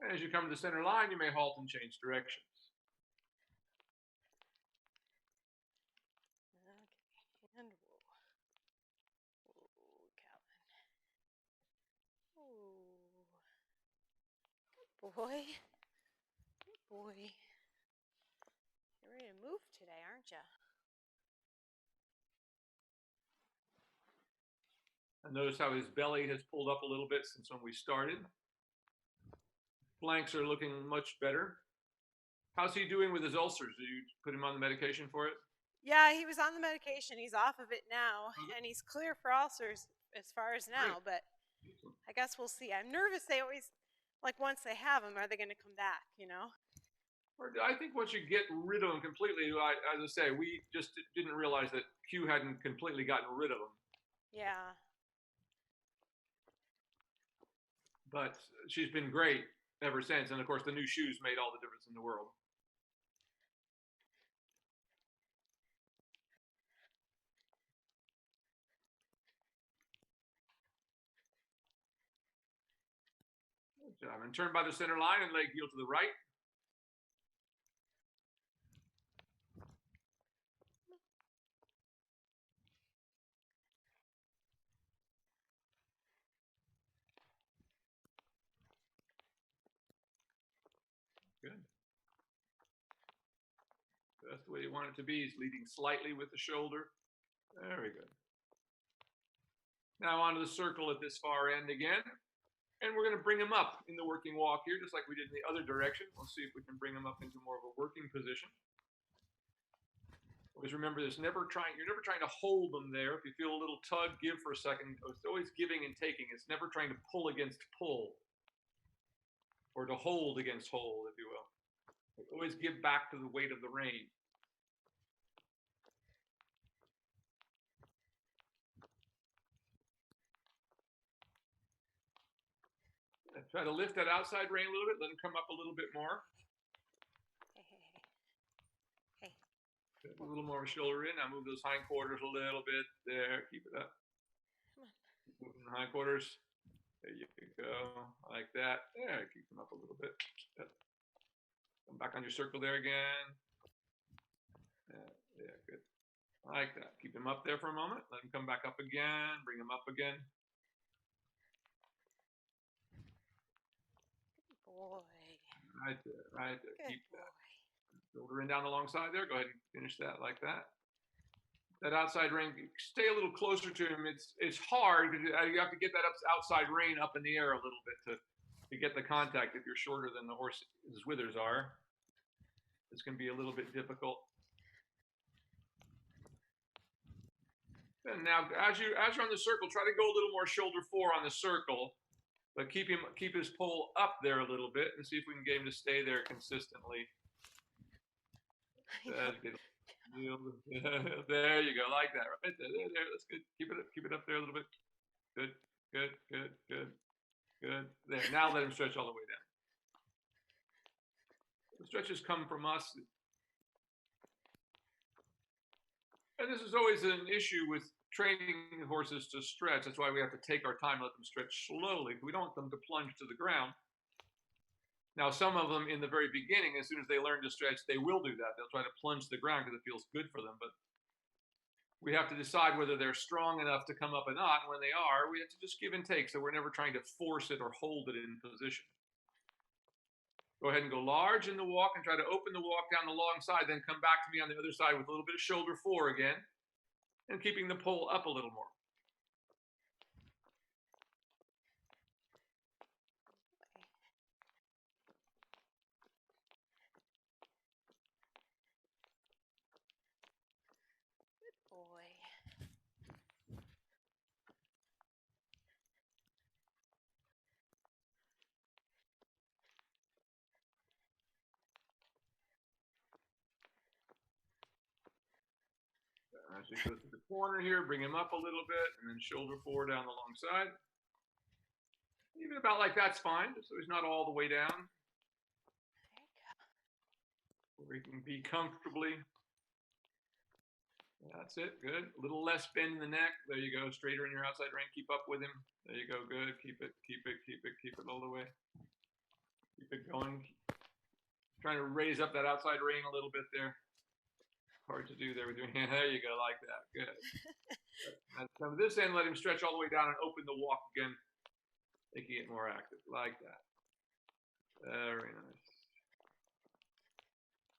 And as you come to the center line, you may halt and change directions. Okay, and whoa. Whoa, Calvin. Whoa. Good boy. Good boy. You're ready to move today, aren't you? And notice how his belly has pulled up a little bit since when we started. Flanks are looking much better. How's he doing with his ulcers? Did you put him on the medication for it? Yeah, he was on the medication. He's off of it now, and he's clear for ulcers as far as now, but I guess we'll see. I'm nervous. They always, like, once they have them, are they going to come back, you know? I think once you get rid of them completely, as I say, we just didn't realize that Q hadn't completely gotten rid of them. Yeah. But she's been great ever since. And of course, the new shoes made all the difference in the world. Good job. And turn by the center line and leg heel to the right. Good. That's the way you want it to be. He's leading slightly with the shoulder. Very good. Now onto the circle at this far end again. And we're going to bring him up in the working walk here, just like we did in the other direction. We'll see if we can bring him up into more of a working position. Always remember this, you're never trying to hold them there. If you feel a little tug, give for a second. It's always giving and taking. It's never trying to pull against pull or to hold against hold, if you will. Always give back to the weight of the rein. Try to lift that outside rein a little bit, let him come up a little bit more. Hey. A little more shoulder in. Now move those hindquarters a little bit. There, keep it up. Come on. Keep moving the hindquarters. There you go, like that. There, keep them up a little bit. Come back on your circle there again. Yeah, good. Like that. Keep them up there for a moment. Let them come back up again. Bring them up again. Good boy. Right there, right there. Good Keep boy. that. Shoulder in down the long side there. Go ahead and finish that like that. That outside rein, stay a little closer to him. It's hard because you have to get that outside rein up in the air a little bit to get the contact. If you're shorter than the horse's withers are, it's going to be a little bit difficult. And now, as you're on the circle, try to go a little more shoulder fore on the circle, but keep his pole up there a little bit and see if we can get him to stay there consistently. There you go, like that, right there. That's good. Keep it up there a little bit. Good. There. Now let him stretch all the way down. The stretches come from us. And this is always an issue with training horses to stretch. That's why we have to take our time, let them stretch slowly. We don't want them to plunge to the ground. Now, some of them in the very beginning, as soon as they learn to stretch, they will do that. They'll try to plunge to the ground because it feels good for them. But we have to decide whether they're strong enough to come up or not. And when they are, we have to just give and take. So we're never trying to force it or hold it in position. Go ahead and go large in the walk and try to open the walk down the long side. Then come back to me on the other side with a little bit of shoulder fore again. And keeping the pole up a little more. As you go to the corner here, bring him up a little bit, and then shoulder forward down the long side. Even about like that's fine, so he's not all the way down. There you go. Where he can be comfortably. That's it, good. A little less bend in the neck. There you go, straighter in your outside rein. Keep up with him. There you go, good. Keep it all the way. Keep it going. Trying to raise up that outside rein a little bit there. Hard to do there with your hand. There you go, like that. Good. And from this end, let him stretch all the way down and open the walk again, making it more active, like that. Very nice.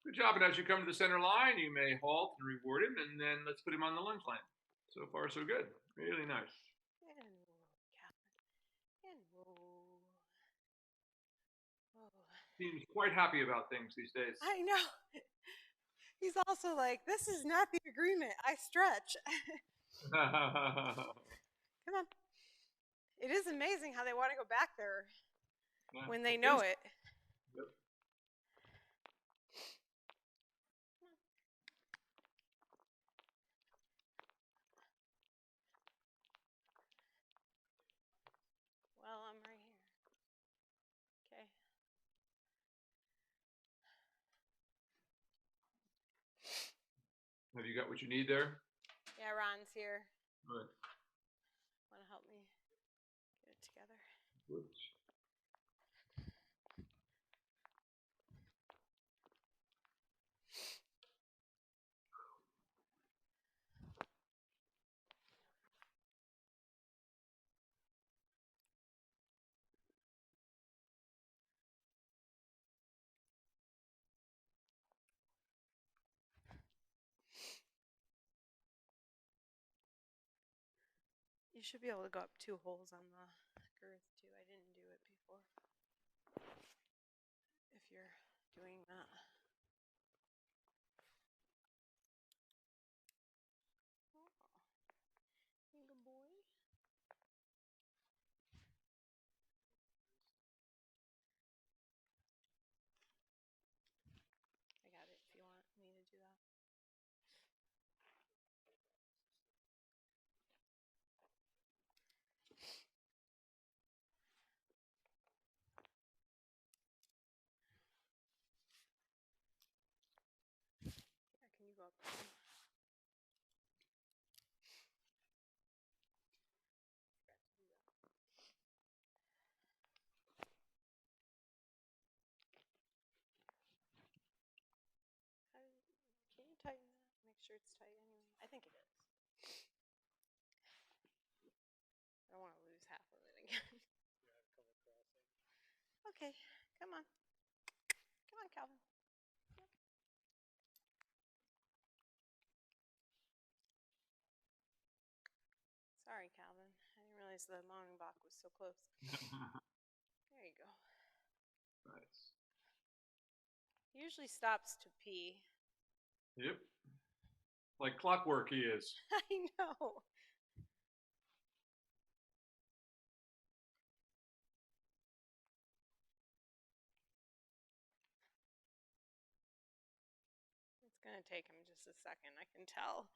Good job. And as you come to the center line, you may halt and reward him, and then let's put him on the lunge line. So far, so good. Really nice. And whoa, Catherine. And whoa. Seems quite happy about things these days. I know. He's also like, this is not the agreement. I stretch. Come on. It is amazing how they want to go back there when they know it. Yep. Well, I'm right here. Okay. Have you got what you need there? Yeah, Ron's here. Good. Want to help me get it together? Good. You should be able to go up 2 holes on the girth too. I didn't do it before. If you're doing that. Oh, you good boy. I got it if you want me to do that. tighten that. Make sure it's tight anyway. I think it is. I don't want to lose half of it again. Okay, come on. Come on, Calvin. Yep. Sorry, Calvin. I didn't realize the long block was so close. There you go. Nice. He usually stops to pee. Yep. Like clockwork he is. I know. It's going to take him just a second, I can tell.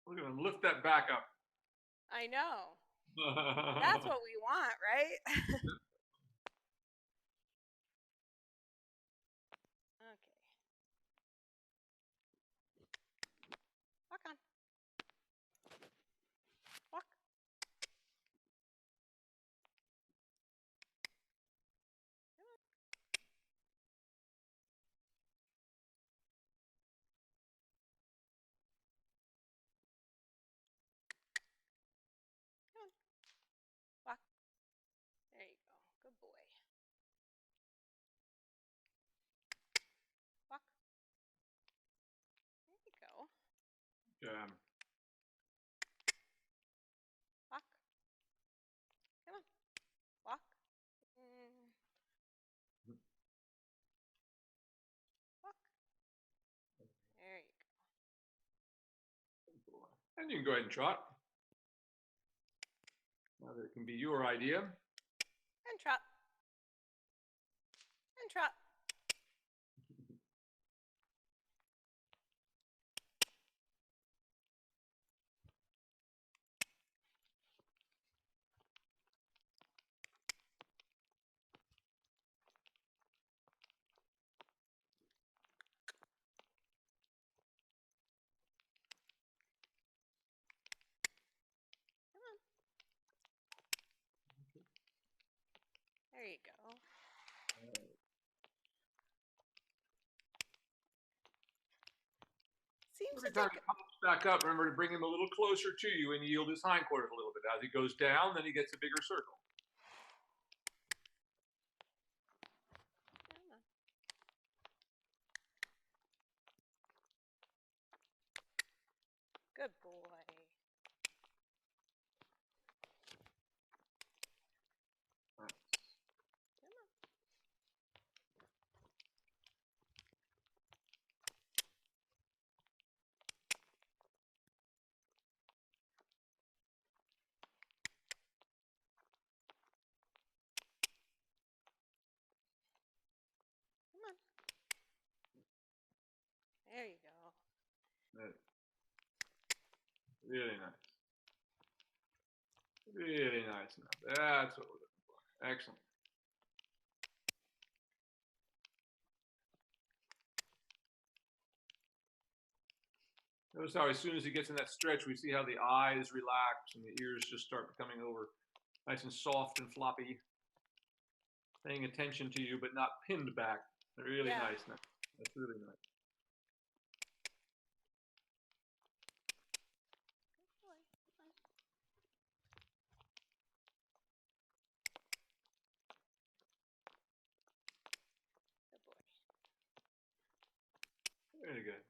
Look at him lift that back up. I know. That's what we want, right? Okay. Walk on. Walk. Come on. Come on. Walk. There you go. Good boy. Walk. There you go. Yeah. Walk. Come on. Walk. Mm. Walk. There you go. And you can go ahead and trot. Now that can be your idea. And trot. And trot. There you go. Seems Every to time take... he pops back up, remember to bring him a little closer to you and yield his hindquarters a little bit. As he goes down, then he gets a bigger circle. Good boy. Come on. There you go. Really nice. Really nice. Now, that's what we're looking for. Excellent. Notice how as soon as he gets in that stretch, we see how the eyes relax and the ears just start becoming over nice and soft and floppy. Paying attention to you, but not pinned back. Really nice now. That's really nice. Good boy. Very good.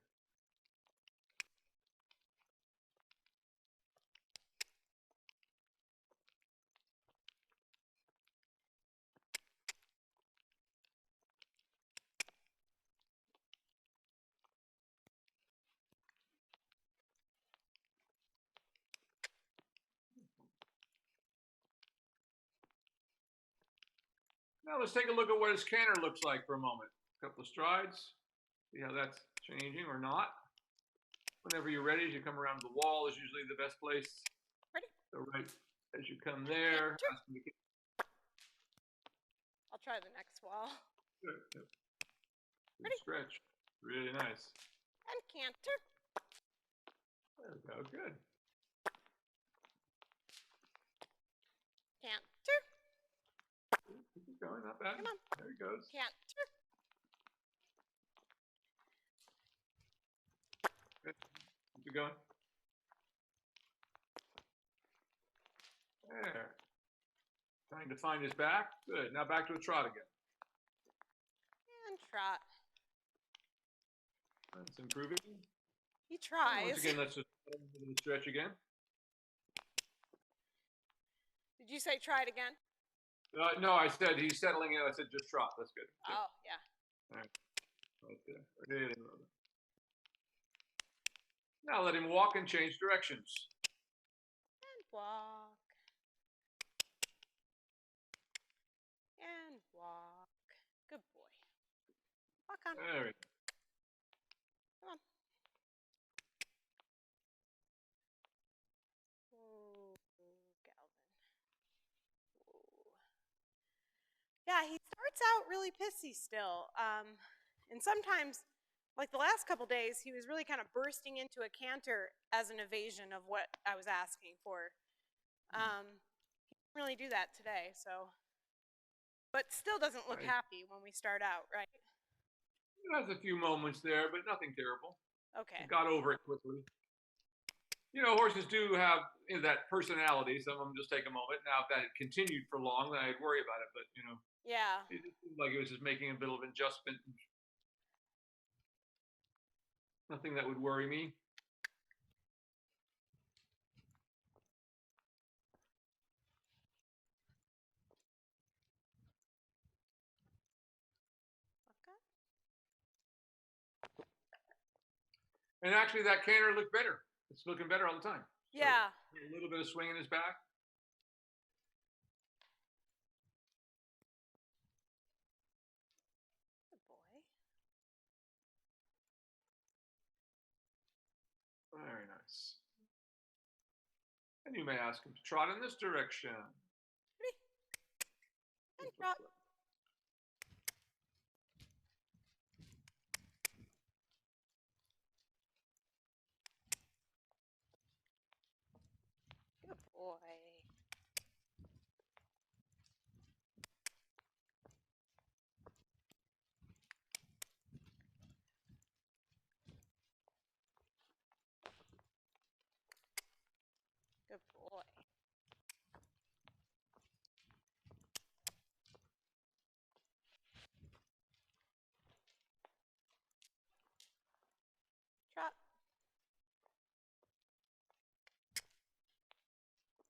Now let's take a look at what his canter looks like for a moment. A couple of strides. See how that's changing or not. Whenever you're ready, as you come around to the wall is usually the best place. Ready? So right as you come there. I'll try the next wall. Good. Good stretch. Really nice. And canter. There we go. Good. Canter. Keep going, not bad. Come on. There he goes. Canter. Good. Keep it going. There. Trying to find his back. Good. Now back to a trot again. And trot. That's improving. He tries. Once again, let's just stretch again. Did you say try it again? No, I said he's settling in. I said just trot. That's good. Oh, yeah. All right. Right there. Really well. Now let him walk and change directions. And walk. And walk. Good boy. Walk on. There we go. Come on. Oh, Galvin. Ooh. Yeah, he starts out really pissy still. And sometimes, like the last couple days, he was really kind of bursting into a canter as an evasion of what I was asking for. He didn't really do that today, so. But still doesn't look happy when we start out, right? It has a few moments there, but nothing terrible. Okay. Got over it quickly. You know, horses do have that personality. Some of them just take a moment. Now, if that had continued for long, then I'd worry about it. But, you know, Yeah. it seemed like it was just making a bit of adjustment. Nothing that would worry me. Okay. And actually, that canter looked better. It's looking better all the time. So Yeah. a little bit of swing in his back. Good boy. Very nice. And you may ask him to trot in this direction. And trot. Good boy. Good boy. Trot.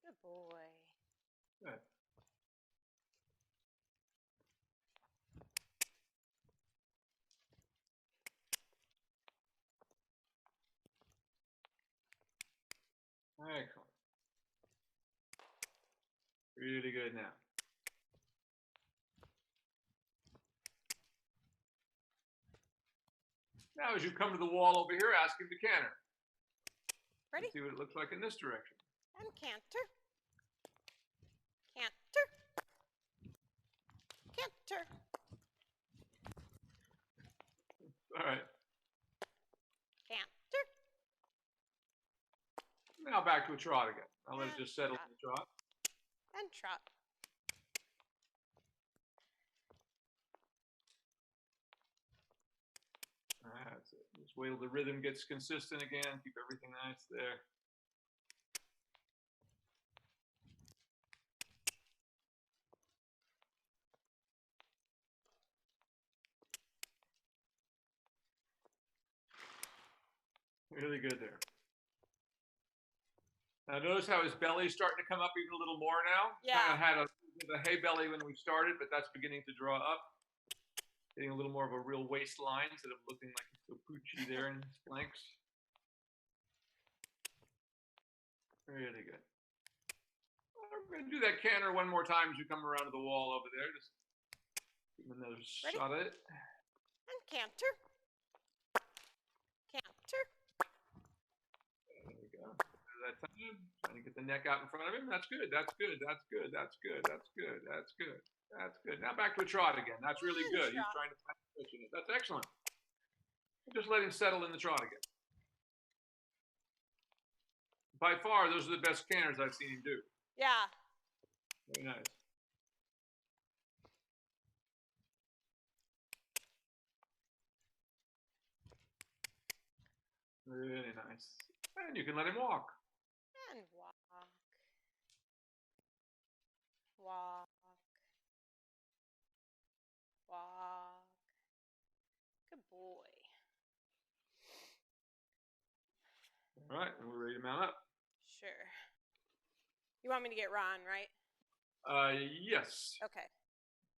Good boy. Good. Excellent. Really good now. Now, as you come to the wall over here, ask him to canter. Ready? Let's see what it looks like in this direction. And canter. Canter. Canter. All right. Canter. Now back to a trot again. I'll let it And just settle trot. in the trot. And trot. That's it. Just wait till the rhythm gets consistent again. Keep everything nice there. Really good there. Now notice how his belly's starting to come up even a little more now. Yeah. Kind of had a hay belly when we started, but that's beginning to draw up. Getting a little more of a real waistline instead of looking like he's so poochy there in his flanks. Really good. We're going to do that canter one more time as you come around to the wall over there. Just give him another shot at it. And canter. Canter. There we go. That time, trying to get the neck out in front of him. That's good. That's good. That's good. That's good. That's good. That's good. That's good. Now back to a trot again. That's really good. He's trying to find a switch in it. That's excellent. Just let him settle in the trot again. By far, those are the best canters I've seen him do. Yeah. Very nice. Really nice. And you can let him walk. And walk. Walk. Walk. Good boy. All right, and we're ready to mount up. Sure. You want me to get Ron, right? Yes. Okay.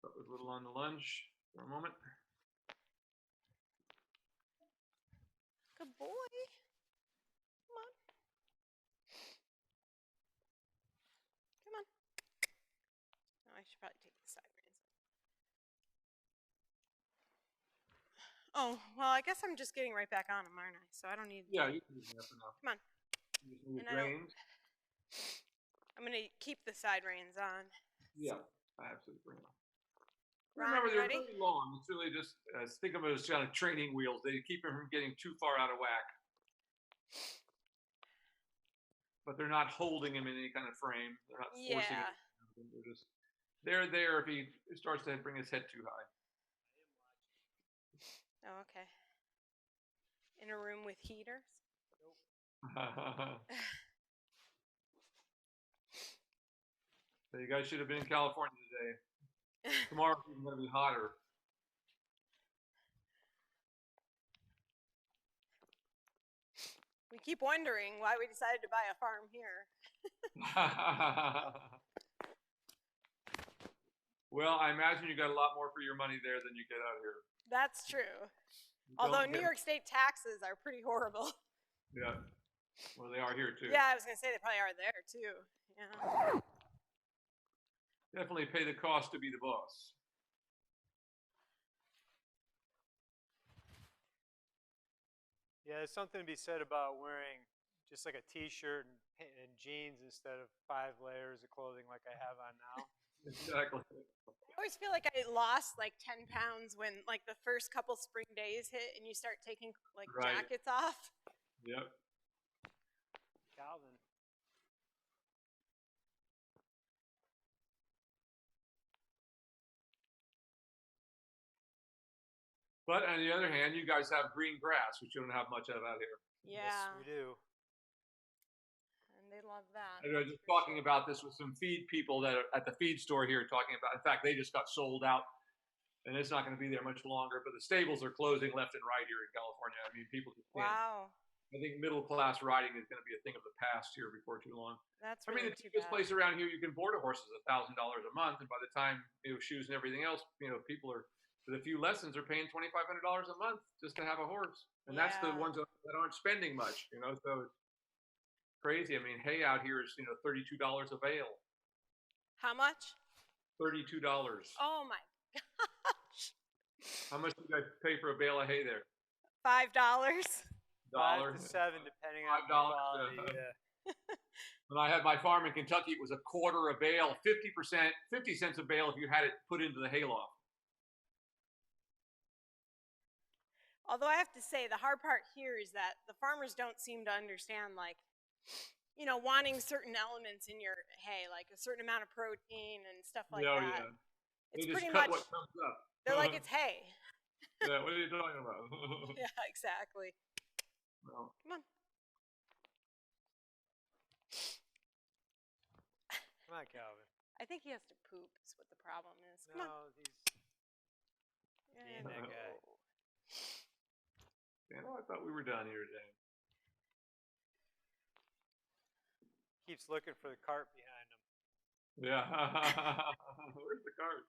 Put a little on the lunge for a moment. Good boy. Come on. Come on. Oh, I should probably take the side reins. Oh, well, I guess I'm just getting right back on him, aren't I? So I don't need. Yeah, you can use me up and up. Come on. You just need And I don't- reins. I'm going to keep the side reins on. Yeah, absolutely. Bring it on. Ron, Remember, you they're ready? really long. It's really just think of it as kind of training wheels. They keep him from getting too far out of whack. But they're not holding him in any kind of frame. They're not forcing Yeah. him. They're there if he starts to bring his head too high. Oh, okay. In a room with heaters? So you guys should have been in California today. Tomorrow's even going to be hotter. We keep wondering why we decided to buy a farm here. Well, I imagine you got a lot more for your money there than you get out here. That's true. You Although don't New get- York State taxes are pretty horrible. Yeah. Well, they are here too. Yeah, I was going to say they probably are there too. Yeah. Definitely pay the cost to be the boss. Yeah, there's something to be said about wearing just like a t-shirt and jeans instead of 5 layers of clothing like I have on now. Exactly. I always feel like I lost like 10 pounds when like the first couple spring days hit and you start taking like Right. jackets off. Yep. Calvin. But on the other hand, you guys have green grass, which you don't have much of out here. Yeah. Yes, we do. And they love that. I was just talking about this with some feed people that are at the feed store here talking about, in fact, they just got sold out and it's not going to be there much longer, but the stables are closing left and right here in California. I mean, people just can't. Wow. I think middle-class riding is going to be a thing of the past here before too long. That's I mean, really the too cheapest bad. place around here, you can board a horse is $1,000 a month, and by the time shoes and everything else, people are with a few lessons are paying $2,500 a month just to have a horse, and that's the Yeah. ones that aren't spending much, So it's crazy. I mean, hay out here is $32 a bale. How much? $32. Oh my gosh. How much do you guys pay for a bale of hay there? $5. 1 5 to 7, depending on the $5, quality. Yeah. When I had my farm in Kentucky, it was a quarter a bale, 50%, 50 cents a bale if you had it put into the hayloft. Although I have to say, the hard part here is that the farmers don't seem to understand, like, wanting certain elements in your hay, like a certain amount of protein and stuff like that. Yeah. It's They just pretty cut much, what comes up. they're like, it's hay. Yeah, what are you talking about? Yeah, exactly. Well, Come on. Come on, Calvin. I think he has to poop is what the problem is. Come on. No, he's being And that guy. I thought we were done here today. Keeps looking for the cart behind him. Yeah. Where's the cart?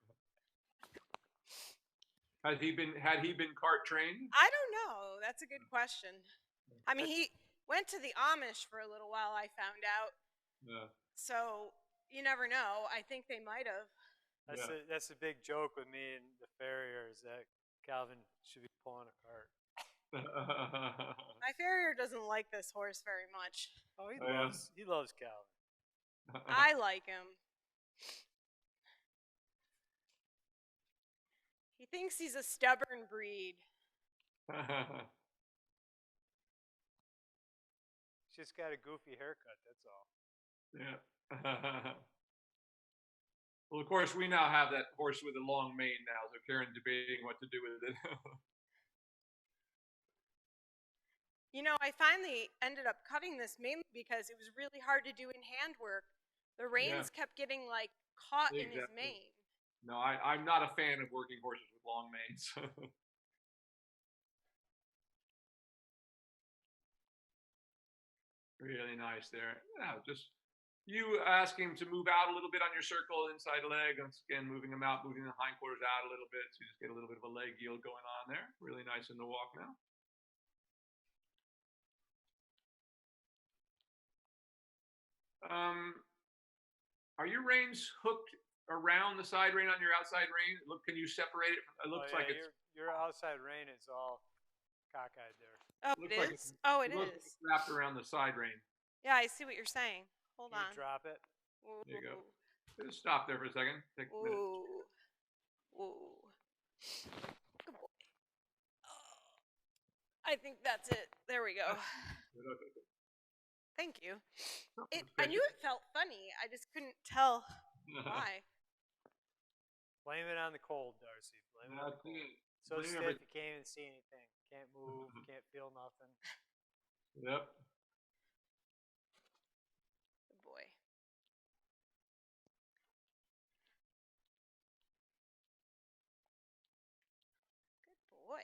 Had he been cart trained? I don't know. That's a good question. I mean, he went to the Amish for a little while, I found out. Yeah. So you never know. I think they might have. That's a big joke with me and the farrier is that Calvin should be pulling a cart. My farrier doesn't like this horse very much. Oh, he Yeah. loves Calvin. I like him. He thinks he's a stubborn breed. He's just got a goofy haircut, that's all. Yeah. Well, of course, we now have that horse with a long mane now, so Karen's debating what to do with it. You know, I finally ended up cutting this mainly because it was really hard to do in handwork. The reins kept getting like caught in his mane. No, I'm not a fan of working horses with long manes. Really nice there. Yeah, just you ask him to move out a little bit on your circle inside leg. Once again, moving him out, moving the hindquarters out a little bit. So you just get a little bit of a leg yield going on there. Really nice in the walk now. Are your reins hooked around the side rein on your outside rein? Look, can you separate it? It looks like it's your outside rein is all cockeyed there. Oh, it is? Oh, it is. It's wrapped around the side rein. Yeah, I see what you're saying. Hold on. Drop it. Ooh. There you go. Just stop there for a second. Take a minute. Ooh. Good boy. I think that's it. There we go. Thank you. I knew it felt funny. I just couldn't tell why. Blame it on the cold, Darcy. Blame it on the cold. So stiff, you can't even see anything. Can't move, can't feel nothing. Yep. Good boy. Good boy.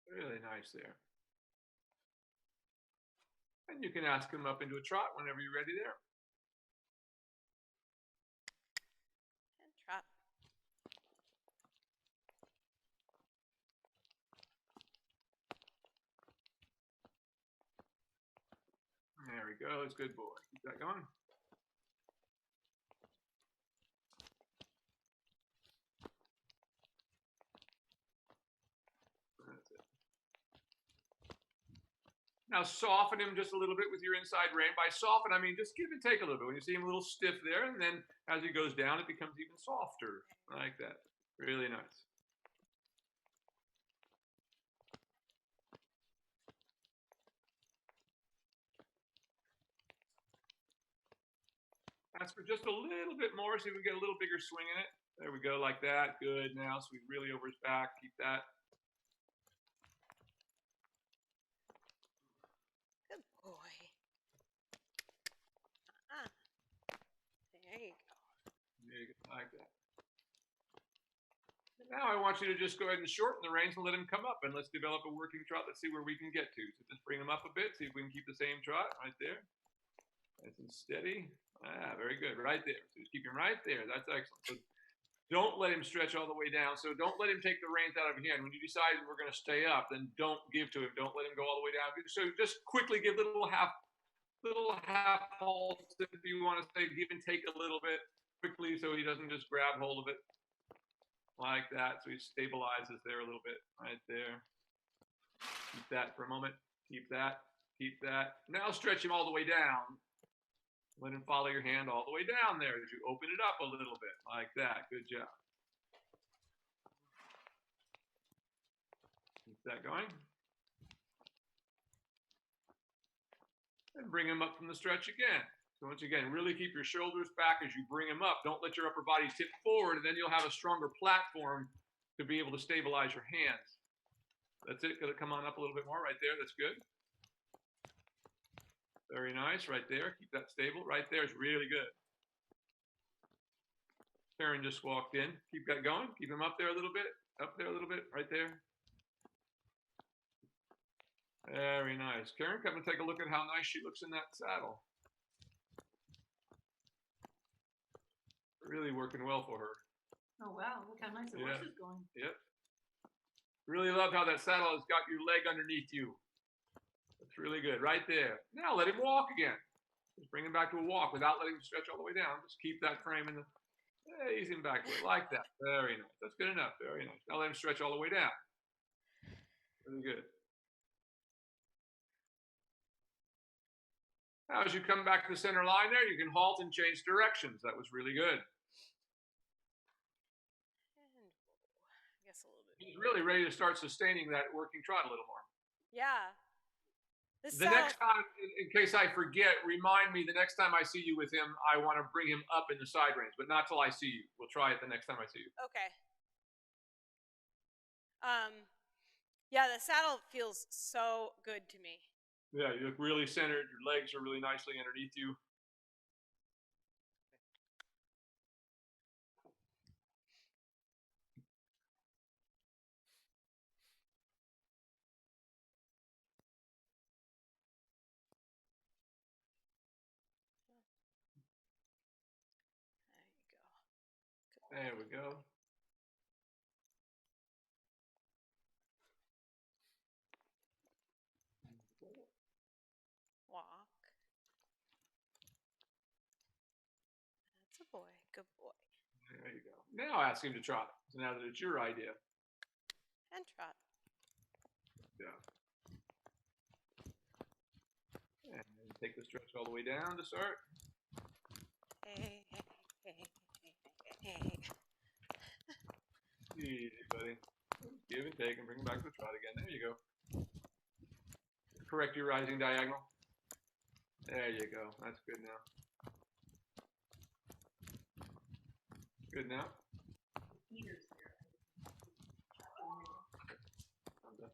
Really nice there. And you can ask him up into a trot whenever you're ready there. And trot. There he goes. Good boy. Keep that going. That's it. Now soften him just a little bit with your inside rein. By soften, I mean just give and take a little bit. When you see him a little stiff there, and then as he goes down, it becomes even softer, like that. Really nice. Ask for just a little bit more, so we can get a little bigger swing in it. There we go, like that. Good. Now, so we really over his back. Keep that. Good boy. There you go. There you go, like that. Now I want you to just go ahead and shorten the reins and let him come up, and let's develop a working trot. Let's see where we can get to. So just bring him up a bit, see if we can keep the same trot right there. Nice and steady. Very good. Right there. So just keep him right there. That's excellent. So don't let him stretch all the way down. So don't let him take the reins out of your hand. When you decide we're going to stay up, then don't give to him. Don't let him go all the way down. So just quickly give little half halts, if you want to say, give and take a little bit quickly, so he doesn't just grab hold of it like that. So he stabilizes there a little bit right there. Keep that for a moment. Keep that. Keep that. Now stretch him all the way down. Let him follow your hand all the way down there as you open it up a little bit like that. Good job. Keep that going. And bring him up from the stretch again. So once again, really keep your shoulders back as you bring him up. Don't let your upper body tip forward, and then you'll have a stronger platform to be able to stabilize your hands. That's it. Gonna come on up a little bit more right there. That's good. Very nice, right there. Keep that stable. Right there is really good. Karen just walked in. Keep that going. Keep him up there a little bit. Up there a little bit. Right there. Very nice. Karen, come and take a look at how nice she looks in that saddle. Really working well for her. Oh, wow. Look how nice the horse is going. Yep. Really love how that saddle has got your leg underneath you. That's really good. Right there. Now let him walk again. Just bring him back to a walk without letting him stretch all the way down. Just keep that frame in the... ease him back to it. Like that. Very nice. That's good enough. Very nice. Now let him stretch all the way down. Really good. Now as you come back to the center line there, you can halt and change directions. That was really good. And I guess a little bit. He's really ready to start sustaining that working trot a little more. Yeah. The next time, in case I forget, remind me the next time I see you with him, I want to bring him up in the side reins, but not till I see you. We'll try it the next time I see you. Okay. Yeah, the saddle feels so good to me. Yeah, you look really centered. Your legs are really nicely underneath you. There you go. There we go. Walk. That's a boy. Good boy. There you go. Now ask him to trot. So now that it's your idea. And trot. Yeah. And then take the stretch all the way down to start. Hey, hey, hey, hey, hey. Easy, buddy. Give and take and bring him back to the trot again. There you go. Correct your rising diagonal. There you go. That's good now. Good now. Eaters there. I'm done.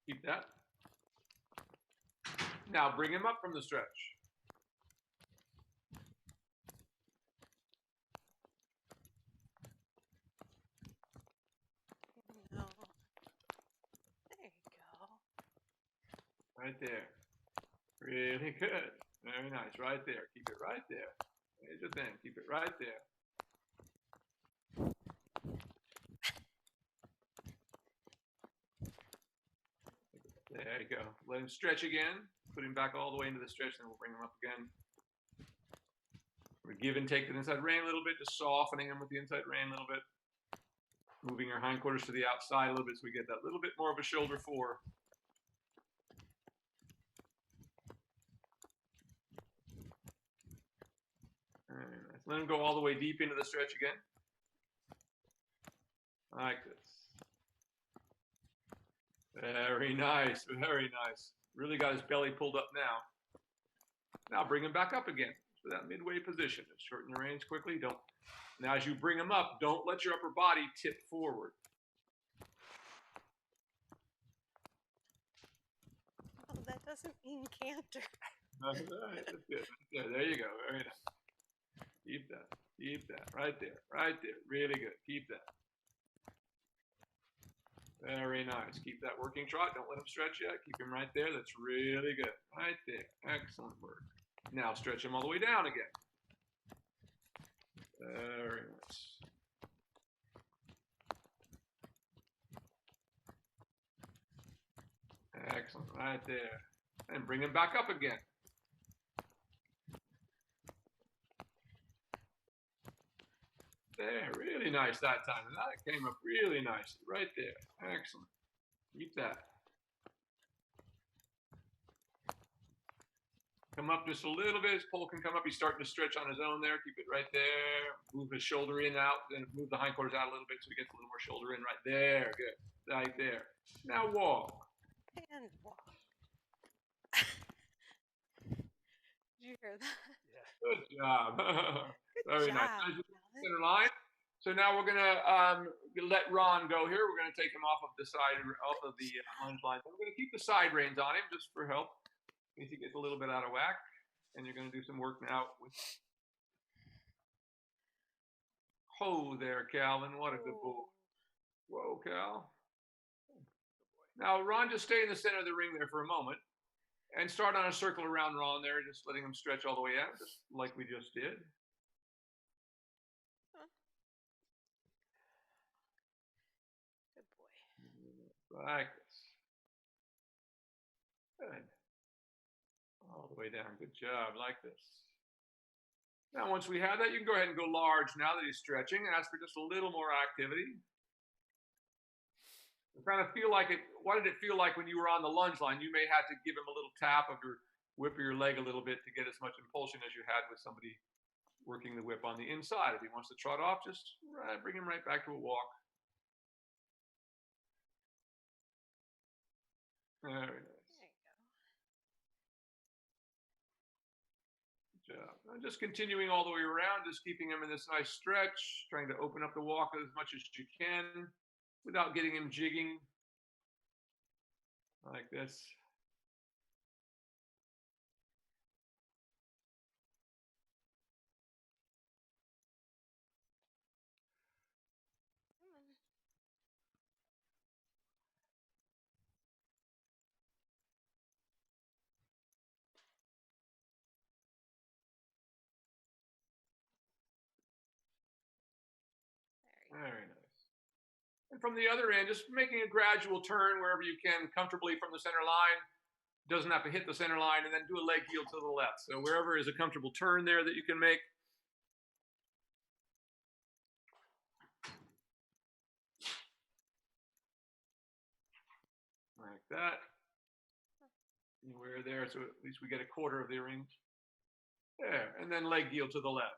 Keep that. Now bring him up from the stretch. No. There you go. Right there. Really good. Very nice. Right there. Keep it right there. There's the thing. Keep it right there. There you go. Let him stretch again. Put him back all the way into the stretch, then we'll bring him up again. We're give and take the inside rein a little bit, just softening him with the inside rein a little bit. Moving our hindquarters to the outside a little bit so we get that little bit more of a shoulder fore. Nice. Let him go all the way deep into the stretch again. Like this. Very nice, very nice. Really got his belly pulled up now. Now bring him back up again to that midway position. Shorten the reins quickly. Don't. Now as you bring him up, don't let your upper body tip forward. Oh, that doesn't mean canter. That's right. That's good. There you go. Very nice. Keep that. Keep that. Right there. Right there. Really good. Keep that. Very nice. Keep that working trot. Don't let him stretch yet. Keep him right there. That's really good. Right there. Excellent work. Now stretch him all the way down again. Very nice. Excellent. Right there. And bring him back up again. There. Really nice that time. And that came up really nicely. Right there. Excellent. Keep that. Come up just a little bit. His pole can come up. He's starting to stretch on his own there. Keep it right there. Move his shoulder in, out. Then move the hindquarters out a little bit so he gets a little more shoulder in. Right there. Good. Right there. Now walk. And walk. Did you hear that? Yeah. Good job. Very job, nice. Alan. Center line. So now we're gonna let Ron go here. We're gonna take him off of the side, off of the lunge line. We're gonna keep the side reins on him just for help in case he gets a little bit out of whack. And you're gonna do some work now with. Ho there, Calvin. What a good boy. Whoa, Cal. Now Ron, just stay in the center of the ring there for a moment, and start on a circle around Ron there, just letting him stretch all the way out, just like we just did. Good boy. Like this. Good. All the way down. Good job. Like this. Now, once we have that, you can go ahead and go large now that he's stretching. Ask for just a little more activity. Kind of feel like it. What did it feel like when you were on the lunge line? You may have to give him a little tap of your whip of your leg a little bit to get as much impulsion as you had with somebody working the whip on the inside. If he wants to trot off, just bring him right back to a walk. Very nice. There you go. Good job. I'm just continuing all the way around, just keeping him in this nice stretch, trying to open up the walk as much as you can without getting him jigging like this. Very nice. And from the other end, just making a gradual turn wherever you can comfortably from the center line. Doesn't have to hit the center line, and then do a leg yield to the left. So wherever is a comfortable turn there that you can make. Like that. Anywhere there, so at least we get a quarter of the range. There, and then leg yield to the left.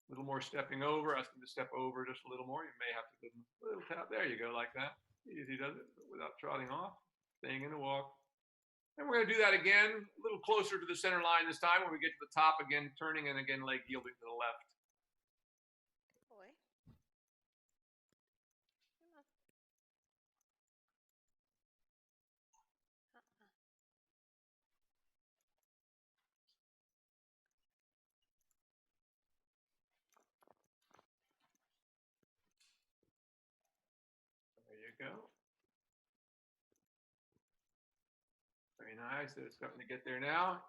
A little more stepping over, ask him to step over just a little more. You may have to give him a little tap. There you go, like that. Easy does it without trotting off, staying in the walk. And we're going to do that again, a little closer to the center line this time when we get to the top again, turning and again leg yielding to the left. Boy. There you go. Very nice. It's starting to get there now.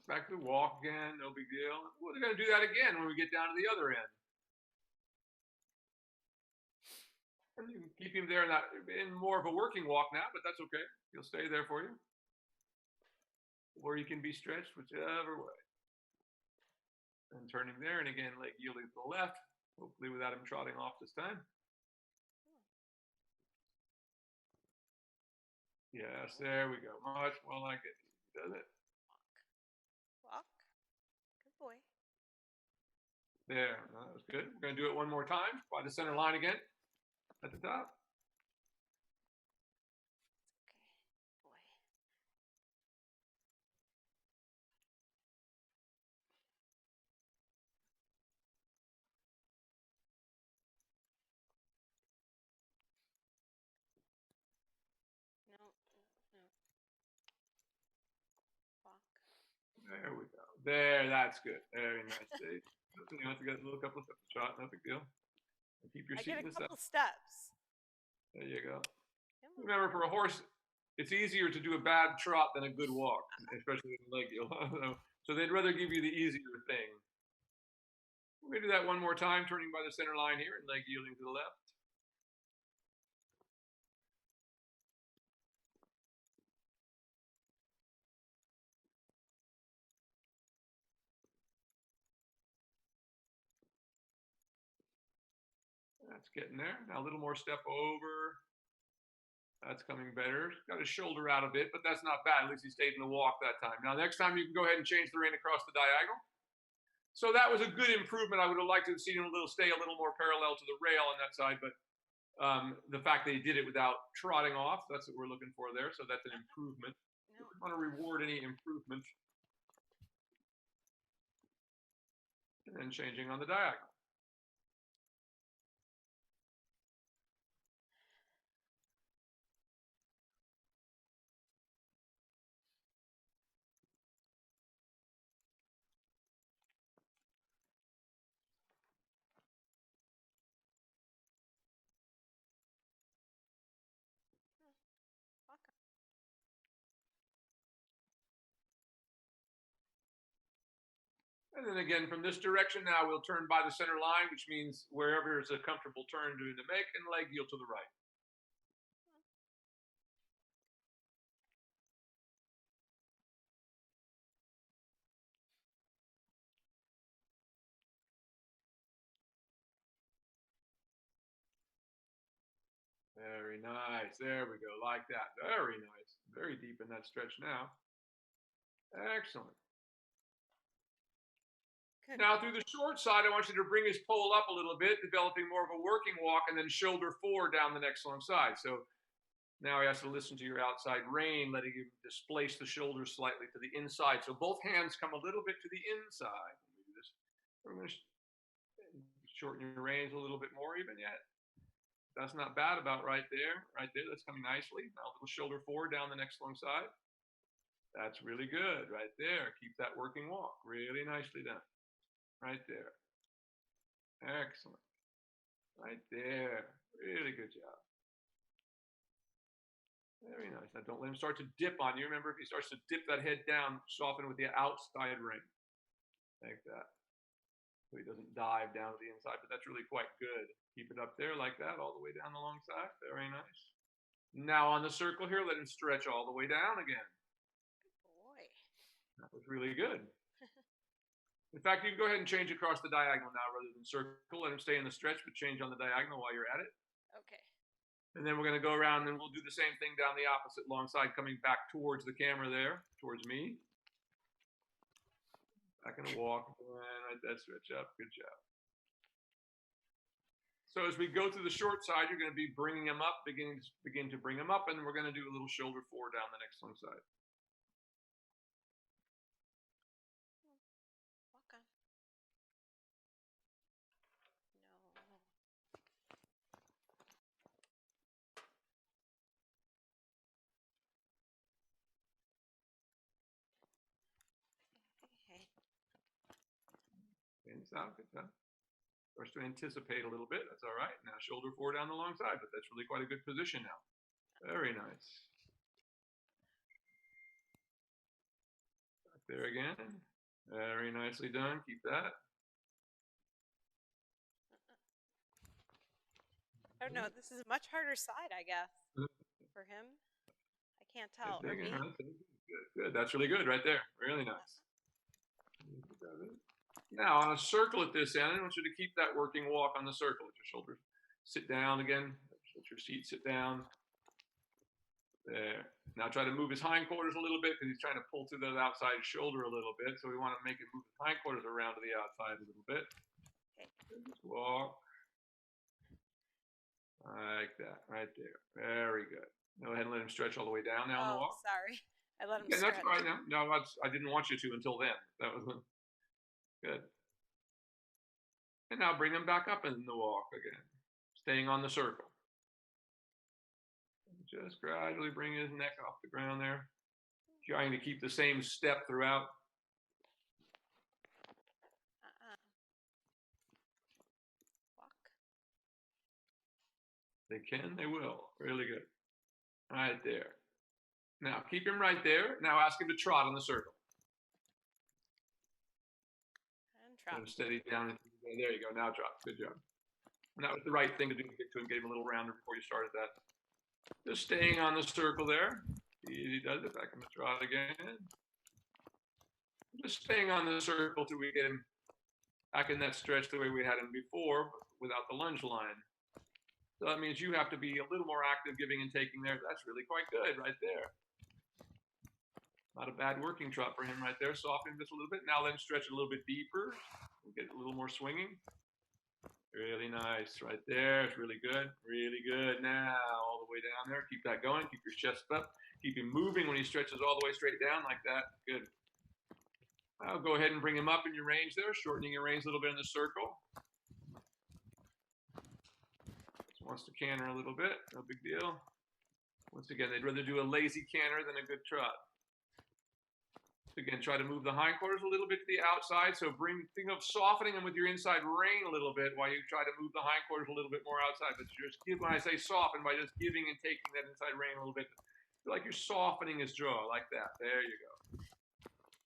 Back to the walk again, no big deal. We're going to do that again when we get down to the other end. And you can keep him there in more of a working walk now, but that's okay. He'll stay there for you. Or you can be stretched whichever way. And turning there, and again, leg yielding to the left, hopefully without him trotting off this time. Yes, there we go. Much more like it. Does it? Walk. Good boy. There, that was good. We're going to do it one more time by the center line again at the top. Okay, boy. No, no. Walk. There we go. There, that's good. Very nice. You have to get a little couple of steps to trot, no big deal. And keep your I seat get in a the couple center. steps. There you go. Come on. Remember, for a horse, it's easier to do a bad trot than a good walk, especially with a leg yield. So they'd rather give you the easier thing. We're going to do that one more time, turning by the center line here and leg yielding to the left. That's getting there. Now a little more step over. That's coming better. Got his shoulder out a bit, but that's not bad. At least he stayed in the walk that time. Now next time you can go ahead and change the rein across the diagonal. So that was a good improvement. I would have liked to have seen him stay a little more parallel to the rail on that side, but the fact that he did it without trotting off, that's what we're looking for there. So that's an improvement. No. We want to reward any improvement. And then changing on the diagonal. Walk. And then again, from this direction now, we'll turn by the center line, which means wherever is a comfortable turn to make, and leg yield to the right. Very nice. There we go. Like that. Very nice. Very deep in that stretch now. Excellent. Good. Now through the short side, I want you to bring his pole up a little bit, developing more of a working walk, and then shoulder forward down the next long side. So Now he has to listen to your outside rein, letting you displace the shoulders slightly to the inside. So both hands come a little bit to the inside. When we do this, we're going to shorten your reins a little bit more even yet. That's not bad, about right there. Right there, that's coming nicely. Now a little shoulder forward down the next long side. That's really good right there. Keep that working walk. Really nicely done. Right there. Excellent. Right there. Really good job. Very nice. Now don't let him start to dip on you. Remember, if he starts to dip that head down, soften with the outside rein. Like that. So he doesn't dive down to the inside, but that's really quite good. Keep it up there like that, all the way down the long side. Very nice. Now on the circle here, let him stretch all the way down again. Good boy. That was really good. In fact, you can go ahead and change across the diagonal now rather than circle. Let him stay in the stretch, but change on the diagonal while you're at it. Okay. And then we're going to go around and we'll do the same thing down the opposite long side, coming back towards the camera there, towards me. Back in a walk. And right there, stretch up. Good job. So as we go through the short side, you're going to be bringing them up, begin to bring them up, and we're going to do a little shoulder forward down the next long side. Walk on. No. Hey. And stop. Good job. Starts to anticipate a little bit. That's all right. Now shoulder forward down the long side, but that's really quite a good position now. Very nice. Back there again. Very nicely done. Keep that. Oh no, this is a much harder side, I guess, for him. I can't tell. Or me. Good, good. That's really good right there. Really nice. Now on a circle at this end, I want you to keep that working walk on the circle. Let your shoulders sit down again. Let your seat sit down. There. Now try to move his hindquarters a little bit because he's trying to pull through that outside shoulder a little bit. So we want to make it move his hindquarters around to the outside a little bit. Okay. Just walk. Like that, right there. Very good. Go ahead and let him stretch all the way down now on the walk. Sorry. I let him Yeah, stretch. that's right now. No, I didn't want you to until then. That was good. And now bring him back up in the walk again, staying on the circle. Just gradually bring his neck off the ground there, trying to keep the same step throughout. Walk. They can, they will. Really good. Right there. Now keep him right there. Now ask him to trot in the circle. And trot. Let him steady down. There you go. Now drop. Good job. And that was the right thing to do to get to him, get him a little rounder before you started that. Just staying on the circle there. Easy does it. Back in the trot again. Just staying on the circle till we get him back in that stretch the way we had him before, without the lunge line. So that means you have to be a little more active giving and taking there. That's really quite good right there. Not a bad working trot for him right there. Soften just a little bit. Now let him stretch a little bit deeper. Get a little more swinging. Really nice right there. It's really good. Really good. Now all the way down there. Keep that going. Keep your chest up. Keep him moving when he stretches all the way straight down like that. Good. I'll go ahead and bring him up in your range there, shortening your range a little bit in the circle. Just wants to canter a little bit. No big deal. Once again, they'd rather do a lazy canter than a good trot. Again, try to move the hindquarters a little bit to the outside. So think of softening them with your inside rein a little bit while you try to move the hindquarters a little bit more outside. But just give, when I say soften, by just giving and taking that inside rein a little bit, feel like you're softening his jaw like that. There you go.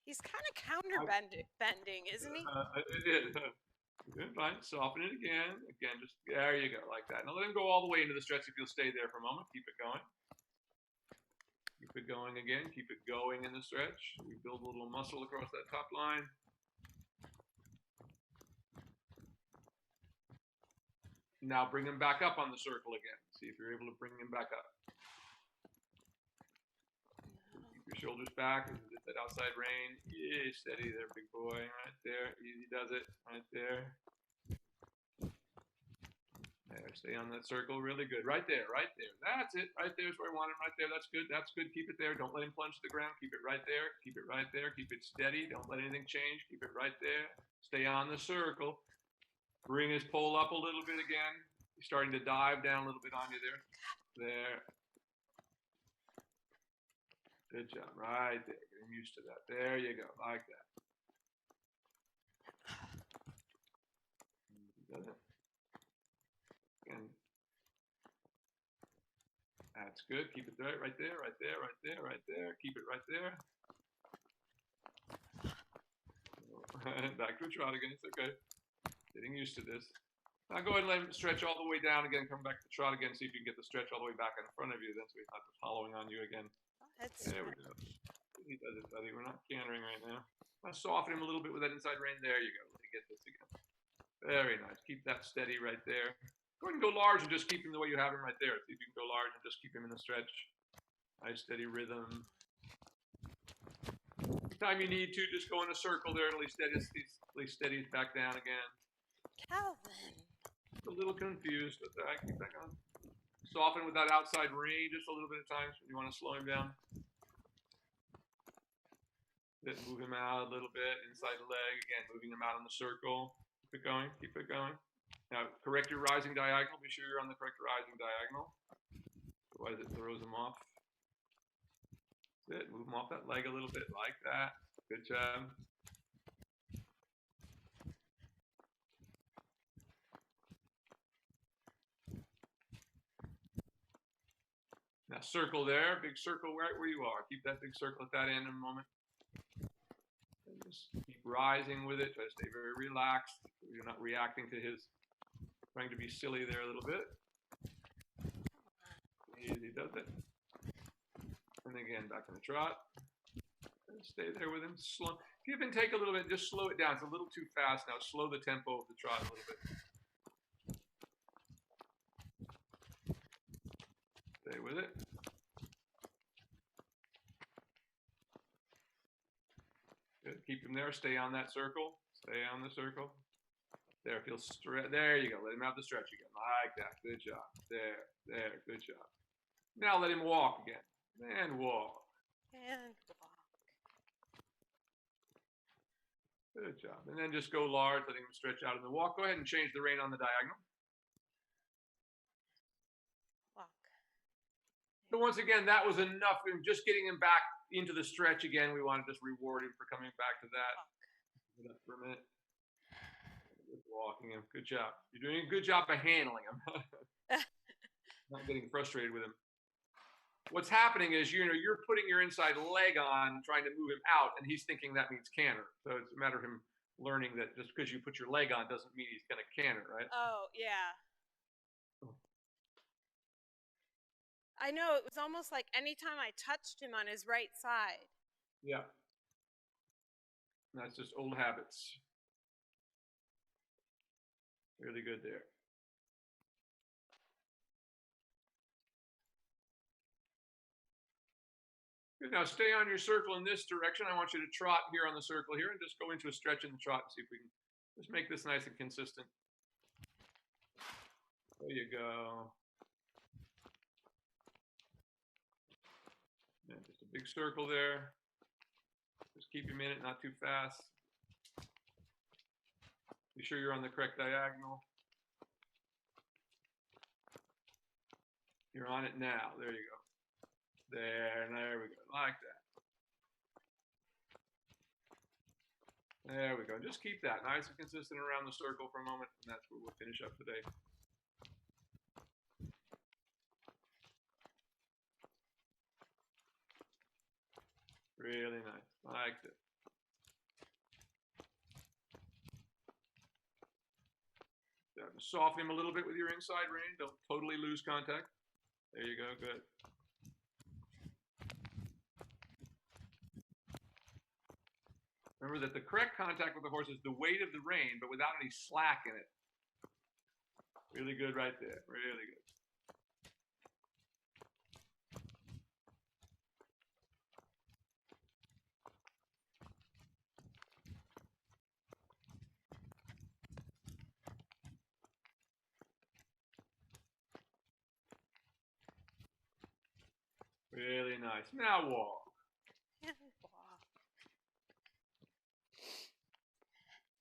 He's kind of counter-bending, isn't he? It is. Good, fine. Soften it again. Again, just there you go, like that. Now let him go all the way into the stretch if you'll stay there for a moment. Keep it going. Keep it going again. Keep it going in the stretch. We build a little muscle across that top line. Now bring him back up on the circle again. See if you're able to bring him back up. Keep your shoulders back and get that outside rein. Yeah, steady there, big boy. Right there. Easy does it. Right there. There, stay on that circle, really good. Right there, right there. That's it, right there's where I want him, right there. That's good, keep it there. Don't let him plunge to the ground, keep it right there, keep it right there, keep it steady. Don't let anything change, keep it right there. Stay on the circle. Bring his pole up a little bit again. He's starting to dive down a little bit on you there. There. Good job, right there. Getting used to that. There you go, like that. Does it? Again. That's good. Keep it there, right there, right there, right there, right there. Keep it right there. Back to a trot again. It's okay. Getting used to this. Now go ahead and let him stretch all the way down again. Come back to the trot again. See if you can get the stretch all the way back in front of you. Then so he's not following on you again. There we go. He does it, buddy. We're not cantering right now. I'll soften him a little bit with that inside rein. There you go. Let me get this again. Very nice. Keep that steady right there. Go ahead and go large and just keep him the way you have him right there. See if you can go large and just keep him in the stretch. Nice steady rhythm. Anytime you need to, just go in a circle there. At least steady back down again. Calvin. A little confused with that. Keep that going. Soften with that outside rein just a little bit of times when you want to slow him down. Then move him out a little bit, inside the leg. Again, moving him out in the circle. Keep it going, keep it going. Now, correct your rising diagonal. Be sure you're on the correct rising diagonal. Otherwise, it throws him off. That's it. Move him off that leg a little bit, like that. Good job. Now, circle there. Big circle right where you are. Keep that big circle at that end in a moment. And just keep rising with it. Try to stay very relaxed. You're not reacting to his trying to be silly there a little bit. Easy does it. And again, back in the trot. And stay there with him. Slow. Give and take a little bit. Just slow it down. It's a little too fast now. Slow the tempo of the trot a little bit. Stay with it. Good. Keep him there. Stay on that circle. Stay on the circle. There, feel stretch. There you go. Let him have the stretch again. Like that. Good job. There. Good job. Now let him walk again. And walk. And walk. Good job. And then just go large, letting him stretch out in the walk. Go ahead and change the rein on the diagonal. Walk. So once again, that was enough. Just getting him back into the stretch again. We want to just reward him for coming back to that. Walk. For a minute. Walking him. Good job. You're doing a good job of handling him. Not getting frustrated with him. What's happening is, you're putting your inside leg on, trying to move him out, and he's thinking that means canter. So it's a matter of him learning that just because you put your leg on doesn't mean he's going to canter, right? Oh, yeah. I know. It was almost like anytime I touched him on his right side. Yeah. That's just old habits. Really good there. Good. Now stay on your circle in this direction. I want you to trot here on the circle here and just go into a stretch in the trot and see if we can just make this nice and consistent. There you go. Yeah, just a big circle there. Just keep him in it, not too fast. Be sure you're on the correct diagonal. You're on it now. There you go. There we go. Like that. There we go. Just keep that nice and consistent around the circle for a moment, and that's where we'll finish up today. Really nice. Like that. Soften him a little bit with your inside rein. Don't totally lose contact. There you go. Good. Remember that the correct contact with the horse is the weight of the rein, but without any slack in it. Really good right there. Really good. Really nice. Now walk.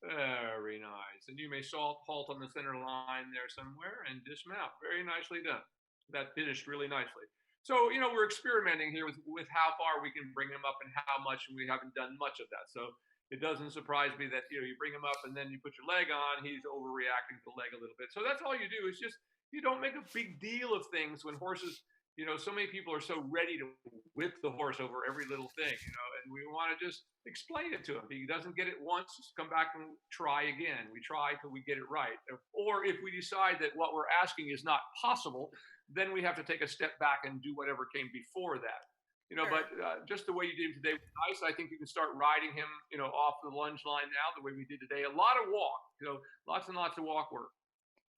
Very nice. And you may halt on the center line there somewhere and dismount. Very nicely done. That finished really nicely. So, we're experimenting here with how far we can bring him up and how much, and we haven't done much of that. So it doesn't surprise me that, you bring him up and then you put your leg on, he's overreacting to the leg a little bit. So that's all you do is just, you don't make a big deal of things when horses, so many people are so ready to whip the horse over every little thing, and we want to just explain it to him. If he doesn't get it once, just come back and try again. We try till we get it right. Or if we decide that what we're asking is not possible, then we have to take a step back and do whatever came before that. Sure. But just the way you did him today was nice. I think you can start riding him, off the lunge line now, the way we did today. A lot of walk, lots and lots of walk work.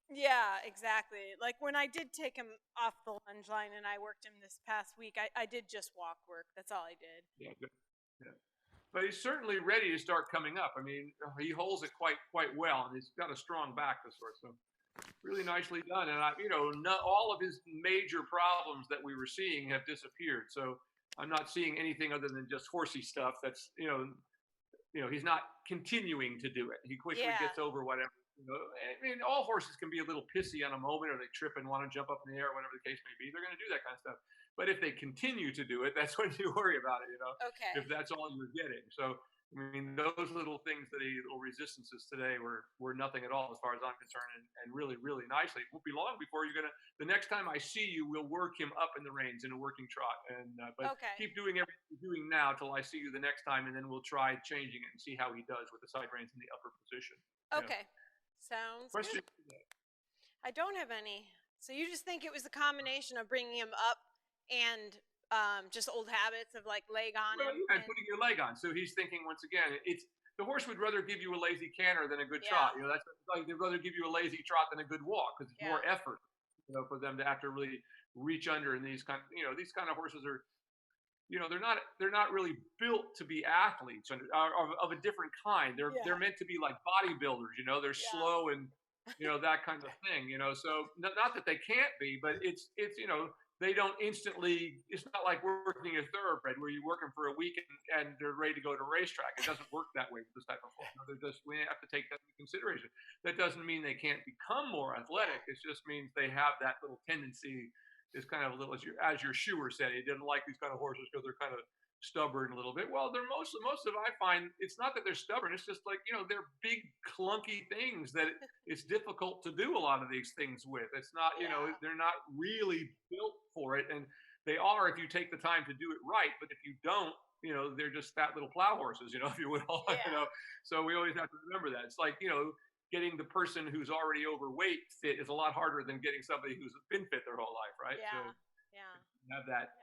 Yeah, exactly. Like when I did take him off the lunge line and I worked him this past week, I did just walk work. That's all I did. Yeah, good. Yeah. But he's certainly ready to start coming up. I mean, he holds it quite well, and he's got a strong back this horse. So really nicely done. And all of his major problems that we were seeing have disappeared. So I'm not seeing anything other than just horsey stuff. That's he's not continuing to do it. He quickly gets over whatever. I mean, all horses can be a little pissy on a moment, or they trip and want to jump up in the air, whatever the case may be. They're going to do that kind of stuff. But if they continue to do it, that's when you worry about it, Okay. if that's all you're getting. So, I mean, those little things, little resistances today were nothing at all as far as I'm concerned, and really, really nicely. It won't be long before the next time I see you, we'll work him up in the reins in a working trot. But keep doing everything you're doing now till I see you the next time, and then we'll try changing it and see how he does with the side reins in the upper position. Okay. Sounds good. I don't have any. So you just think it was a combination of bringing him up and just old habits of like leg on him? And putting your leg on. So he's thinking, once again, the horse would rather give you a lazy canter than a good trot. That's like they'd rather give you a lazy trot than a good walk, because it's more effort, for them to have to really reach under. And these kind of horses are, they're not really built to be athletes of a different kind. They're meant to be like bodybuilders. They're slow and that kind of thing. So not that they can't be, but it's they don't instantly. It's not like working a thoroughbred where you work them for a week and they're ready to go to a racetrack. It doesn't work that way with this type of horse. We have to take that into consideration. That doesn't mean they can't become more athletic. It just means they have that little tendency. Is kind of a little, as your shoer said, he didn't like these kind of horses because they're kind of stubborn a little bit. Well, they're most of I find it's not that they're stubborn. It's just like, they're big clunky things that it's difficult to do a lot of these things with. It's not, they're not really built for it. And they are if you take the time to do it right. But if you don't, they're just fat little plow horses, if you will. So we always have to remember that. It's like, getting the person who's already overweight fit is a lot harder than getting somebody who's been fit their whole life, right? So have that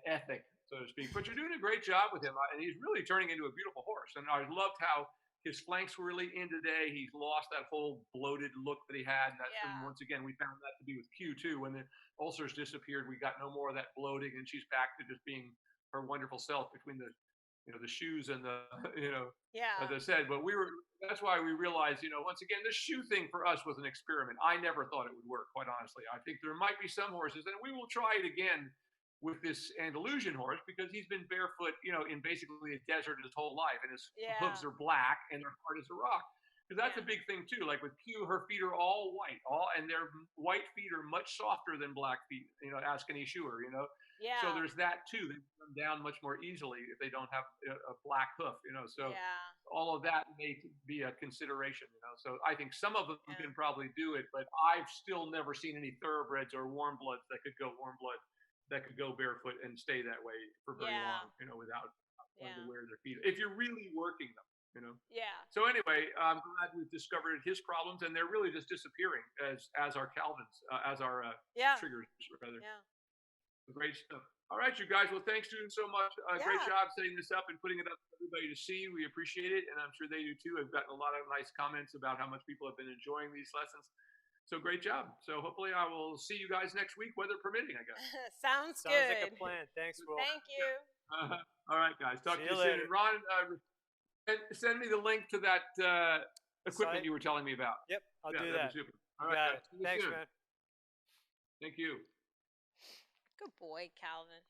ethic, so to speak. But you're doing a great job with him, and he's really turning into a beautiful horse. And I loved how his flanks were really in today. He's lost that whole bloated look that he had. And that's once again, we found that to be with Q too. When the ulcers disappeared, we got no more of that bloating, and she's back to just being her wonderful self between the the shoes and the, as I said, but that's why we realized, once again, the shoe thing for us was an experiment. I never thought it would work, quite honestly. I think there might be some horses, and we will try it again with this Andalusian horse, because he's been barefoot, in basically a desert his whole life, and his hooves are black and they're hard as a rock. Because that's a big thing too. Like with Q, her feet are all white, and their white feet are much softer than black feet. Ask any shoer. So there's that too. They come down much more easily if they don't have a black hoof. So all of that may be a consideration. So I think some of them can probably do it, but I've still never seen any thoroughbreds or warm bloods that could go barefoot and stay that way for very long. Without having to wear their feet. If you're really working them. So anyway, I'm glad we've discovered his problems, and they're really just disappearing as our Calvins, as our triggers, rather. Great stuff. All right, you guys. Well, thanks so much. Great job setting this up and putting it up for everybody to see. We appreciate it, and I'm sure they do too. I've gotten a lot of nice comments about how much people have been enjoying these lessons. So great job. So hopefully I will see you guys next week, weather permitting, I guess. Sounds good. Sounds like a plan. Thanks, Will. Thank you. All right, guys. Talk to you later. soon. Ron, send me the link to that equipment you were telling me about. Yep, I'll do that. Super. All right, Thanks, man. Thank you. Good boy, Calvin.